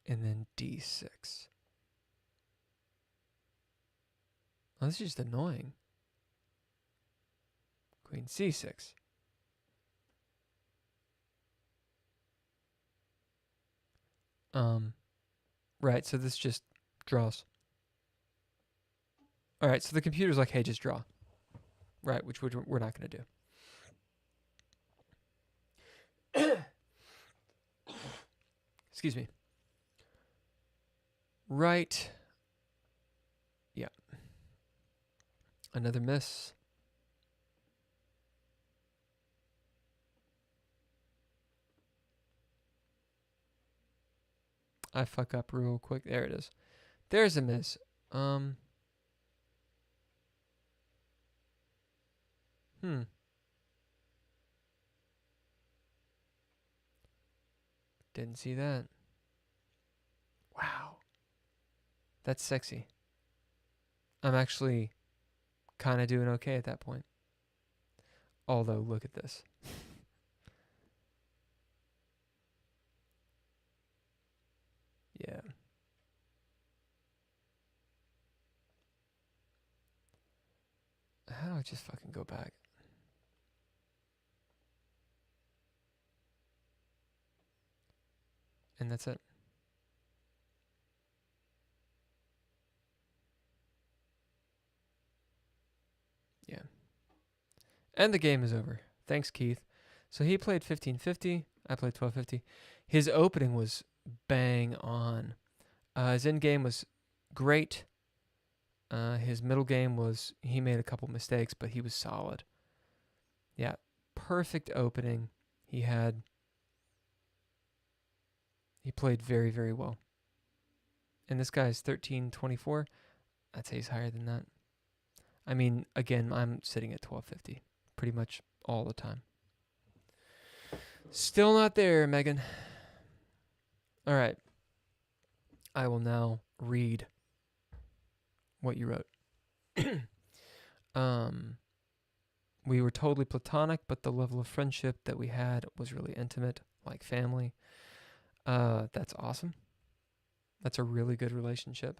And then d6. Oh, this is just annoying. Queen c6. Right, so this just draws. All right, so the computer's like, hey, just draw. Right, which we're not going to do. Excuse me. Right. Yeah. Another miss. I fuck up real quick. There it is. There's a miss. Didn't see that. Wow. That's sexy. I'm actually kind of doing okay at that point. Although, look at this. Yeah. How do I just fucking go back? And that's it. Yeah. And the game is over. Thanks, Keith. So he played 1550. I played 1250. His opening was bang on. His end game was great. His middle game was, he made a couple mistakes, but he was solid. Yeah. Perfect opening. He played very, very well. And this guy's 1324. I'd say he's higher than that. I mean, again, I'm sitting at 1250 pretty much all the time. Still not there, Megan. All right. I will now read what you wrote. We were totally platonic, but the level of friendship that we had was really intimate, like family. That's awesome. That's a really good relationship.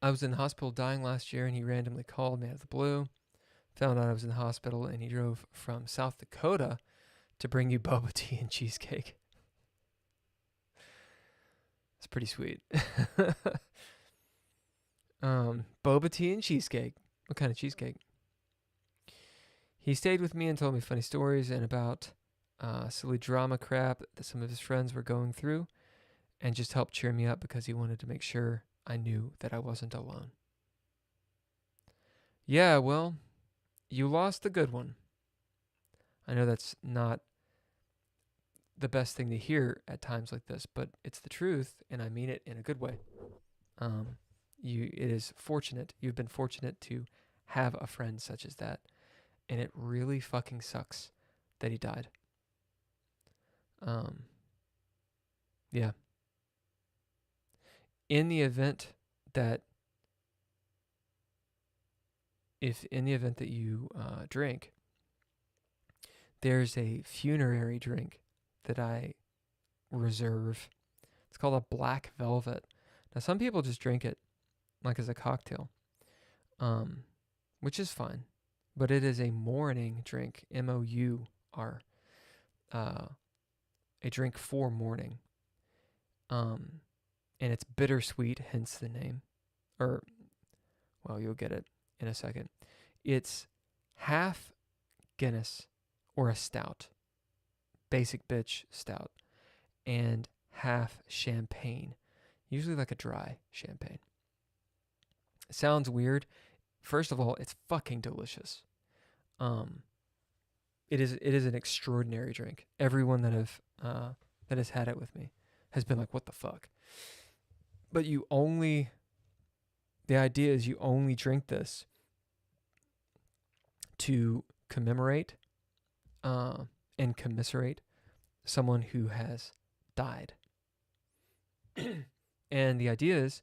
I was in the hospital dying last year, and he randomly called me out of the blue. Found out I was in the hospital, and he drove from South Dakota to bring you boba tea and cheesecake. It's pretty sweet. Boba tea and cheesecake. What kind of cheesecake? He stayed with me and told me funny stories and about silly drama crap that some of his friends were going through, and just helped cheer me up because he wanted to make sure I knew that I wasn't alone. Yeah, well, you lost a good one. I know that's not the best thing to hear at times like this, but it's the truth, and I mean it in a good way. It is fortunate. You've been fortunate to have a friend such as that, and it really fucking sucks that he died. Yeah. In the event that you drink, there's a funerary drink that I reserve. It's called a black velvet. Now, some people just drink it like as a cocktail, which is fine, but it is a mourning drink, M-O-U-R, a drink for mourning, and it's bittersweet, hence the name, well, you'll get it in a second. It's half Guinness or a stout, basic bitch stout, and half champagne, usually like a dry champagne. It sounds weird. First of all, it's fucking delicious. It is an extraordinary drink. Everyone that has had it with me has been like, what the fuck? But you only the idea is you only drink this to commemorate and commiserate someone who has died. And the idea is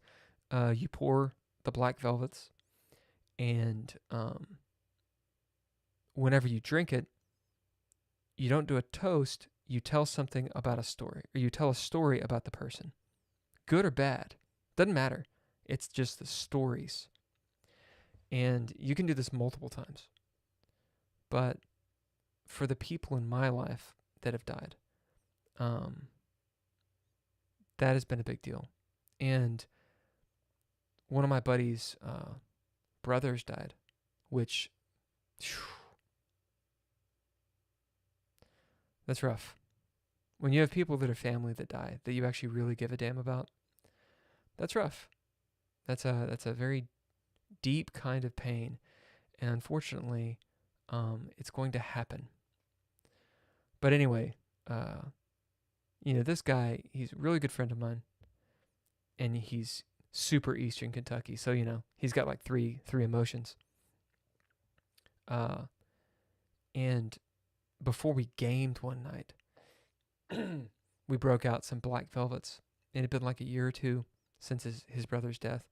you pour the black velvets, and whenever you drink it, you don't do a toast, you tell something about a story, or you tell a story about the person. Good or bad, doesn't matter. It's just the stories. And you can do this multiple times. But for the people in my life that have died, that has been a big deal. And one of my buddies' brothers died, which, that's rough. When you have people that are family that die, that you actually really give a damn about, that's rough. That's a very deep kind of pain. And unfortunately, it's going to happen. But anyway, this guy, he's a really good friend of mine, and he's super Eastern Kentucky. So, he's got like three emotions. And before we gamed one night, we broke out some black velvets. It had been like a year or two since his brother's death.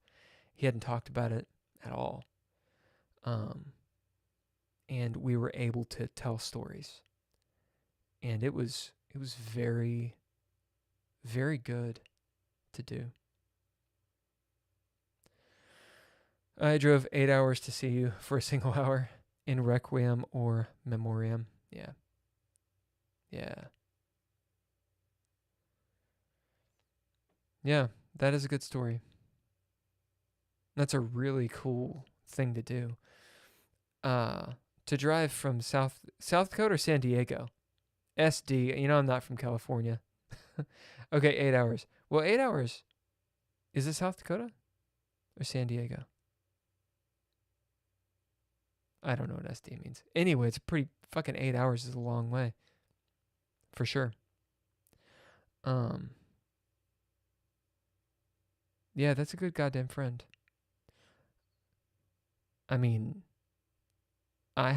He hadn't talked about it at all. And we were able to tell stories. And it was very, very good to do. I drove 8 hours to see you for a single hour in Requiem or Memoriam. Yeah. Yeah, that is a good story. That's a really cool thing to do. To drive from South Dakota or San Diego? SD. I'm not from California. Okay, 8 hours. Well, 8 hours. Is it South Dakota or San Diego? I don't know what SD means. Anyway, it's pretty fucking 8 hours is a long way. For sure. Yeah, that's a good goddamn friend. I mean, I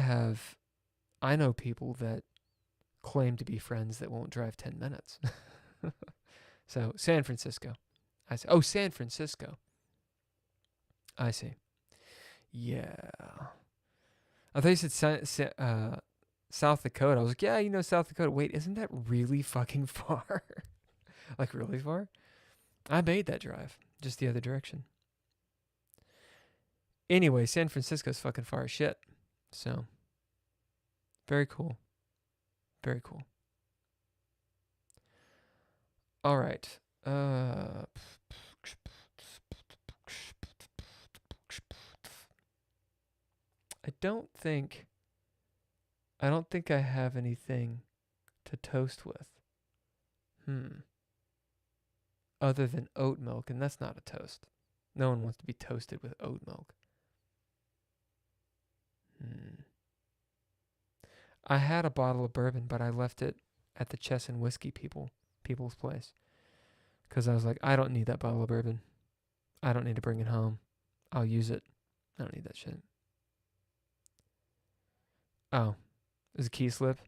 know people that claim to be friends that won't drive 10 minutes. So, San Francisco. I say, San Francisco. I see. Yeah. I thought you said South Dakota. I was like, yeah, South Dakota. Wait, isn't that really fucking far? Like, really far? I made that drive, just the other direction. Anyway, San Francisco's fucking far as shit. So, very cool. Very cool. All right. I don't think I have anything to toast with. Other than oat milk, and that's not a toast. No one wants to be toasted with oat milk. I had a bottle of bourbon, but I left it at the Chess and Whiskey people's place. Because I was like, I don't need that bottle of bourbon. I don't need to bring it home. I'll use it. I don't need that shit. Oh, there's a key slip.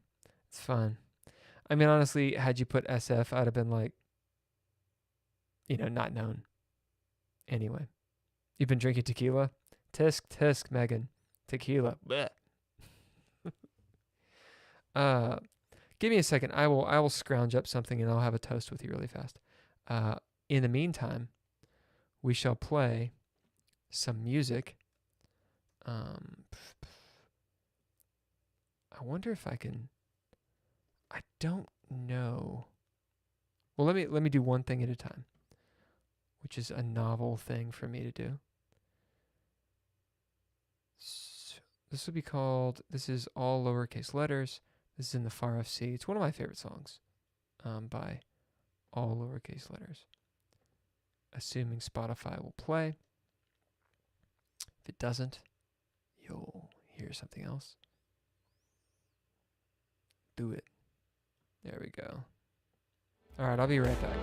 It's fine. I mean, honestly, had you put SF, I'd have been like, not known. Anyway, you've been drinking tequila? Tisk, Megan. Tequila. Blech. Give me a second. I will scrounge up something and I'll have a toast with you really fast. In the meantime, we shall play some music. I wonder if I can. I don't know. Well, let me do one thing at a time, which is a novel thing for me to do. So this will be called. This is all lowercase letters. This is in the Far FC. It's one of my favorite songs, by all lowercase letters. Assuming Spotify will play. If it doesn't, you'll hear something else. Do it. There we go. All right, I'll be right back.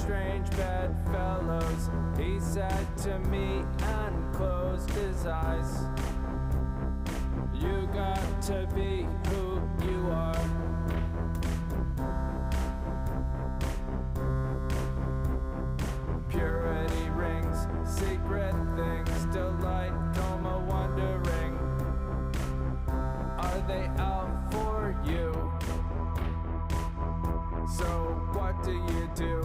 strange bedfellows, he said to me and closed his eyes. You got to be who you are. Purity rings, secret things, delight, coma wondering. Are they out for you? So what do you do?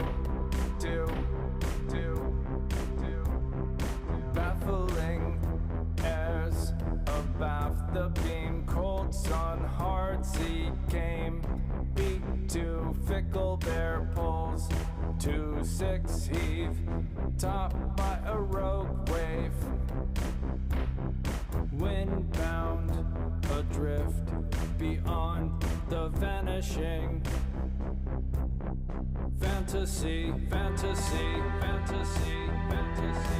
Baffling airs abaft the beam, cold sun, hard sea came. Beat to fickle bear poles, 2-6 heave, topped by a rogue wave. Windbound, adrift, beyond the vanishing. Fantasy, fantasy, fantasy, fantasy.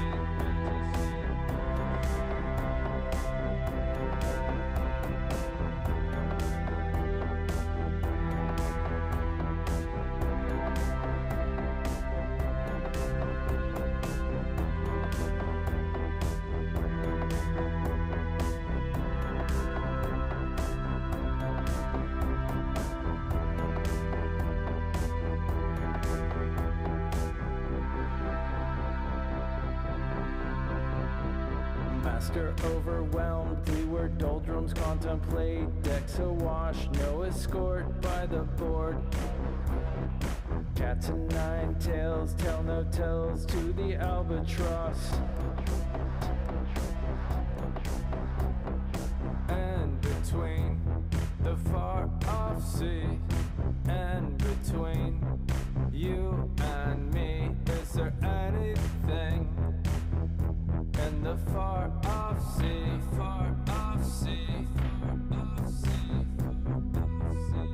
Master overwhelmed, we were doldrums contemplate, decks awash, no escort by the board. Cats and nine tails tell no tales to the albatross. And between the far off sea and between you and me, is there anything in the far off sea, far off sea, far off sea, far off sea?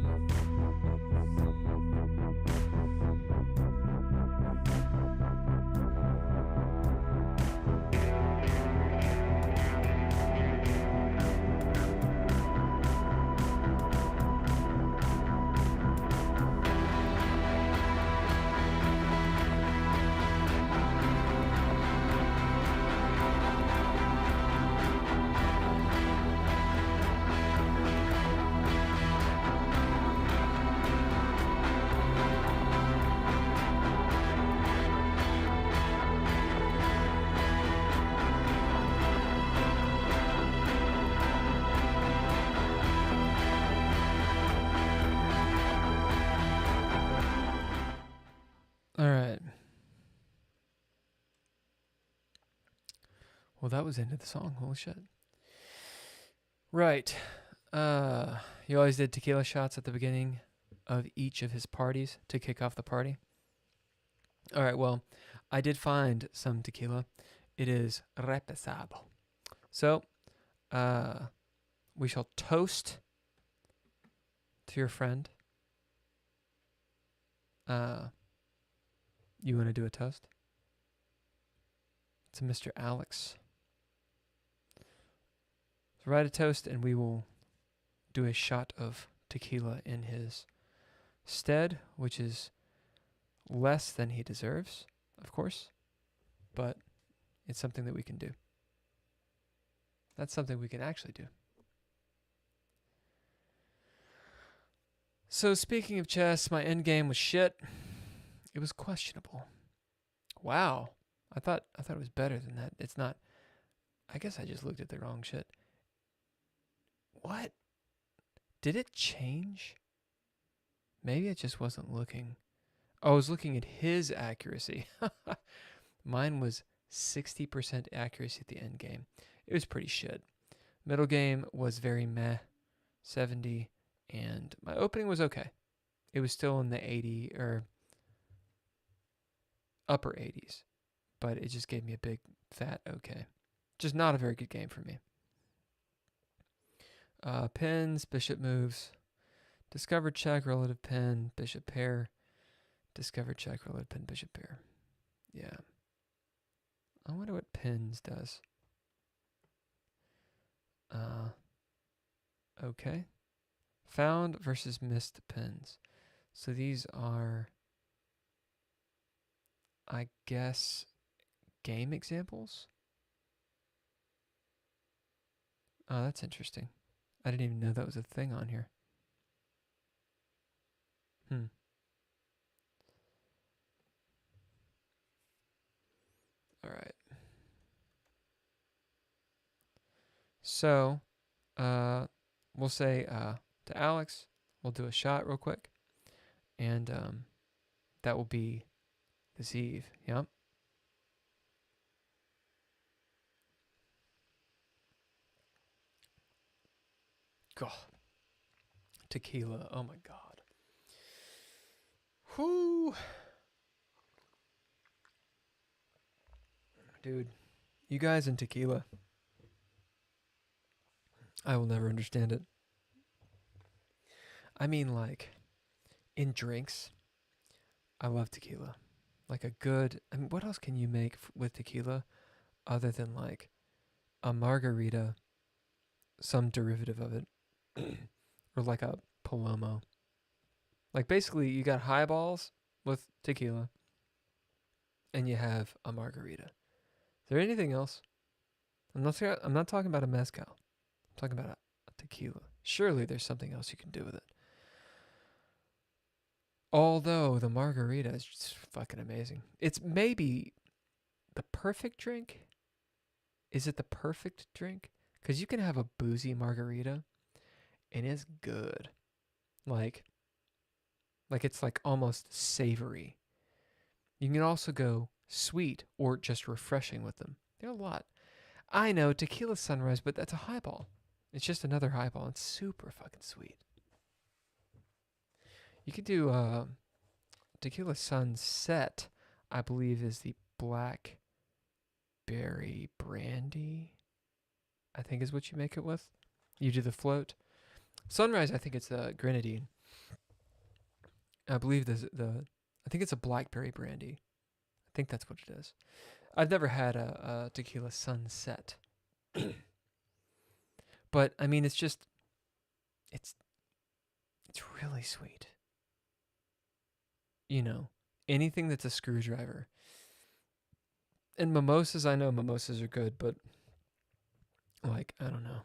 All right. Well, that was the end of the song. Holy shit. Right. He always did tequila shots at the beginning of each of his parties to kick off the party. All right, well, I did find some tequila. It is reposado. So, we shall toast to your friend. You want to do a toast? To Mr. Alex. So write a toast and we will do a shot of tequila in his stead, which is less than he deserves, of course, but it's something that we can do. That's something we can actually do. So speaking of chess, my endgame was shit. It was questionable. Wow. I thought it was better than that. It's not. I guess I just looked at the wrong shit. What? Did it change? Maybe I just wasn't looking. I was looking at his accuracy. Mine was 60% accuracy at the end game. It was pretty shit. Middle game was very meh, 70, and my opening was okay. It was still in the 80 or upper 80s, but it just gave me a big fat okay. Just not a very good game for me. Pins, bishop moves, discovered check, relative pin, bishop pair, discovered check, relative pin, bishop pair. Yeah. I wonder what pins does. Okay. Found versus missed pins. So these are I guess, game examples. Oh, that's interesting. I didn't even know that was a thing on here. All right. So, we'll say to Alex, we'll do a shot real quick, and that will be this eve. Yep. God. Tequila. Oh my God. Whoo. Dude, you guys and tequila. I will never understand it. I mean, like, in drinks, I love tequila. Like a good, I mean, what else can you make with tequila other than like a margarita, some derivative of it, or like a palomo? Like basically, you got highballs with tequila, and you have a margarita. Is there anything else? I'm not talking about a mezcal. I'm talking about a tequila. Surely there's something else you can do with it. Although the margarita is just fucking amazing. It's maybe the perfect drink. Is it the perfect drink? Because you can have a boozy margarita, and it's good. Like it's like almost savory. You can also go sweet or just refreshing with them. There are a lot. I know tequila sunrise, but that's a highball. It's just another highball. It's super fucking sweet. You could do tequila sunset, I believe, is the blackberry brandy. I think is what you make it with. You do the float. Sunrise, I think it's the grenadine. I believe I think it's a blackberry brandy. I think that's what it is. I've never had a tequila sunset. But I mean, it's really sweet. You know, anything that's a screwdriver. And mimosas, I know mimosas are good, but like, I don't know.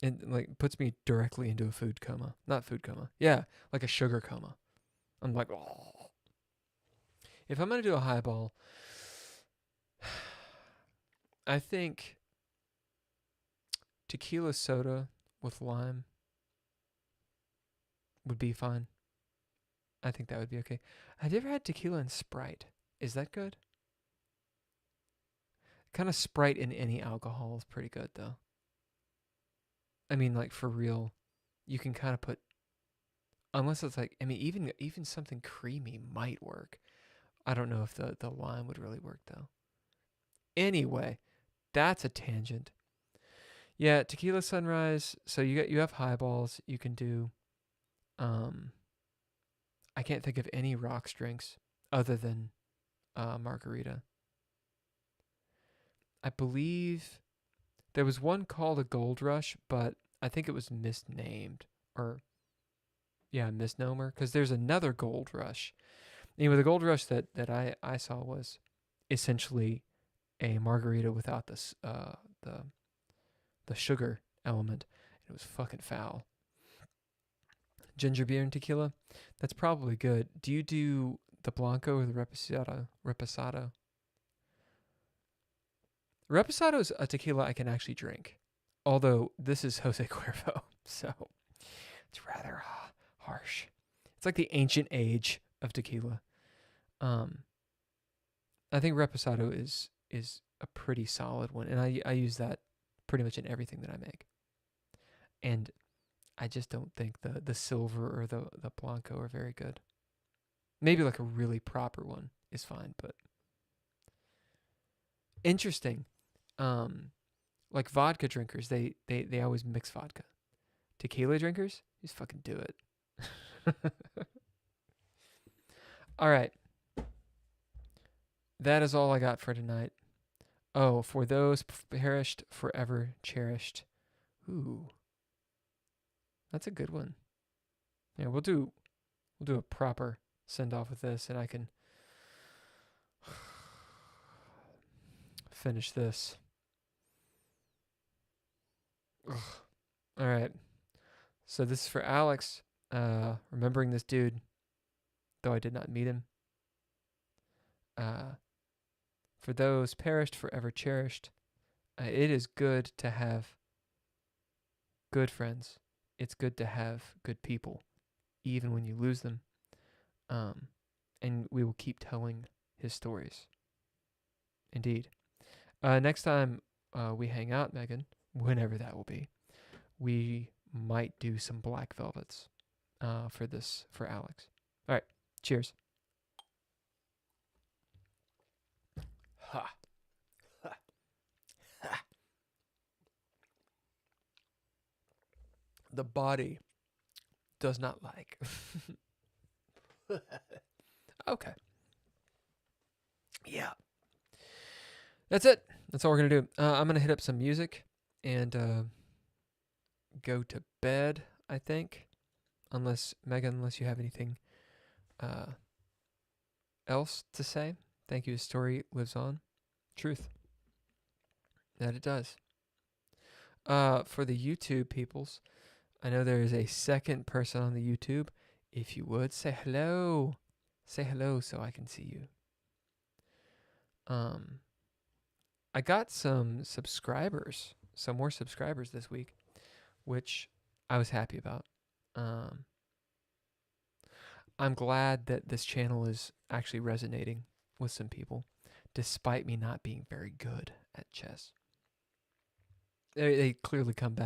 It like puts me directly into a food coma. Not food coma. Yeah, like a sugar coma. I'm like, oh. If I'm going to do a highball, I think tequila soda with lime would be fine. I think that would be okay. Have you ever had tequila and Sprite? Is that good? Kind of Sprite in any alcohol is pretty good, though. I mean, like, for real, you can kind of put, unless it's like, I mean, even something creamy might work. I don't know if the lime would really work, though. Anyway, that's a tangent. Yeah, tequila sunrise. So you have highballs. You can do. I can't think of any rocks drinks other than margarita. I believe there was one called a Gold Rush, but I think it was misnamed misnomer, because there's another Gold Rush. Anyway, the Gold Rush that I saw was essentially a margarita without the sugar element. It was fucking foul. Ginger beer and tequila, that's probably good. Do you do the Blanco or the Reposado? Reposado is a tequila I can actually drink, although this is Jose Cuervo, so it's rather harsh. It's like the ancient age of tequila. I think Reposado is a pretty solid one, and I use that pretty much in everything that I make. And I just don't think the silver or the Blanco are very good. Maybe like a really proper one is fine, but interesting. Like vodka drinkers, they always mix vodka. Tequila drinkers, just fucking do it. All right. That is all I got for tonight. Oh, for those perished, forever cherished. Ooh. That's a good one. Yeah, we'll do a proper send off with this, and I can finish this. Ugh. All right. So this is for Alex. Remembering this dude, though I did not meet him. For those perished, forever cherished. It is good to have good friends. It's good to have good people, even when you lose them. And we will keep telling his stories. Indeed. Next time we hang out, Megan, whenever that will be, we might do some black velvets for Alex. All right. Cheers. Ha. Ha. Ha. The body does not like. Okay. Yeah. That's it. That's all we're going to do. I'm going to hit up some music and go to bed, I think. Megan, unless you have anything else to say. Thank you. The story lives on. Truth. That it does. For the YouTube peoples, I know there is a second person on the YouTube. If you would, say hello. Say hello so I can see you. I got some more subscribers this week, which I was happy about. I'm glad that this channel is actually resonating with some people, despite me not being very good at chess. They clearly come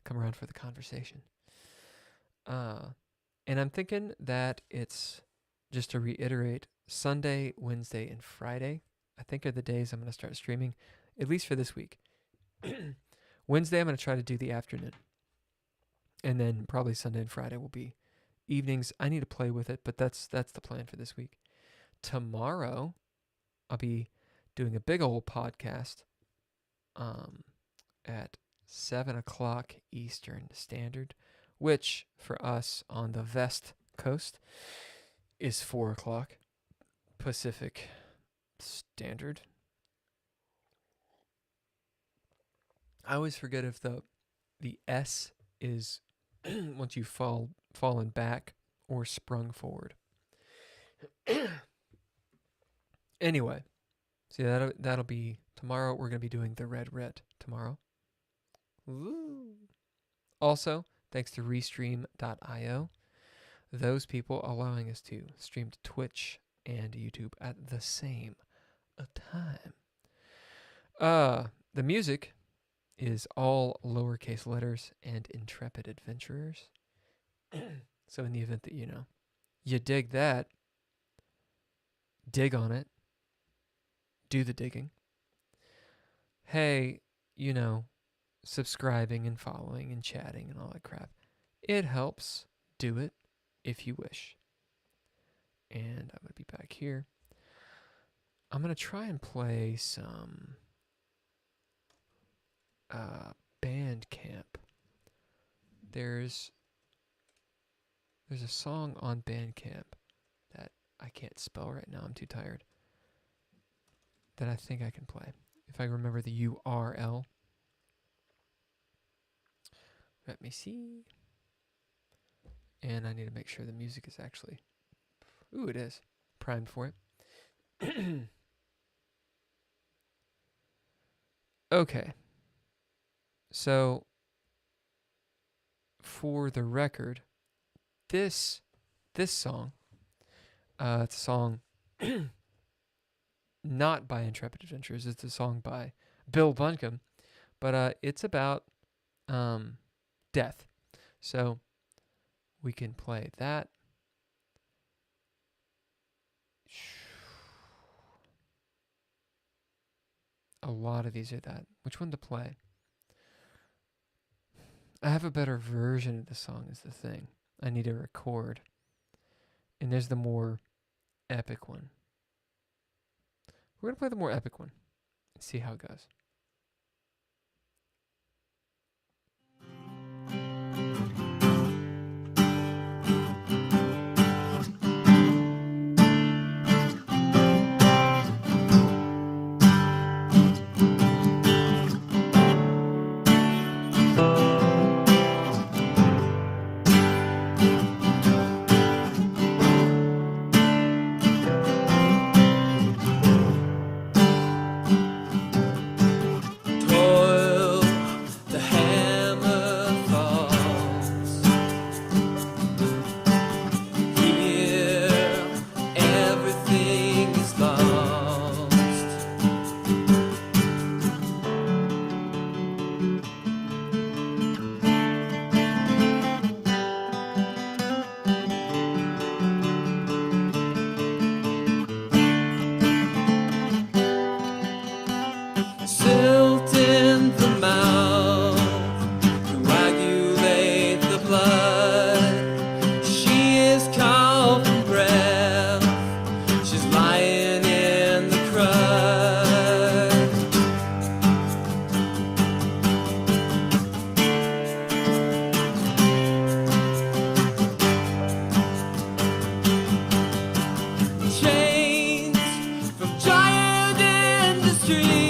around for the conversation. And I'm thinking that it's, just to reiterate, Sunday, Wednesday, and Friday, I think are the days I'm going to start streaming, at least for this week. Wednesday, I'm going to try to do the afternoon. And then probably Sunday and Friday will be evenings. I need to play with it, but that's the plan for this week. Tomorrow, I'll be doing a big old podcast at 7 o'clock Eastern Standard, which for us on the West Coast is 4 o'clock Pacific Standard. I always forget if the S is once you've fallen back or sprung forward. Anyway, see that'll be tomorrow. We're gonna be doing the red tomorrow. Ooh. Also, thanks to restream.io, those people allowing us to stream to Twitch and YouTube at the same time. The music is all lowercase letters and Intrepid Adventurers. So in the event that you dig that, dig on it, do the digging. Hey, subscribing and following and chatting and all that crap. It helps. Do it if you wish. And I'm going to be back here. I'm going to try and play some Bandcamp. There's a song on Bandcamp that I can't spell right now. I'm too tired. That I think I can play. If I remember the URL. Let me see. And I need to make sure the music is actually... Ooh, it is. Primed for it. Okay. So, for the record, this song, it's a song not by Intrepid Adventurers. It's a song by Bill Bunkum, but it's about death. So we can play that. A lot of these are that. Which one to play? I have a better version of the song is the thing. I need to record. And there's the more epic one. We're going to play the more epic one and see how it goes. stream.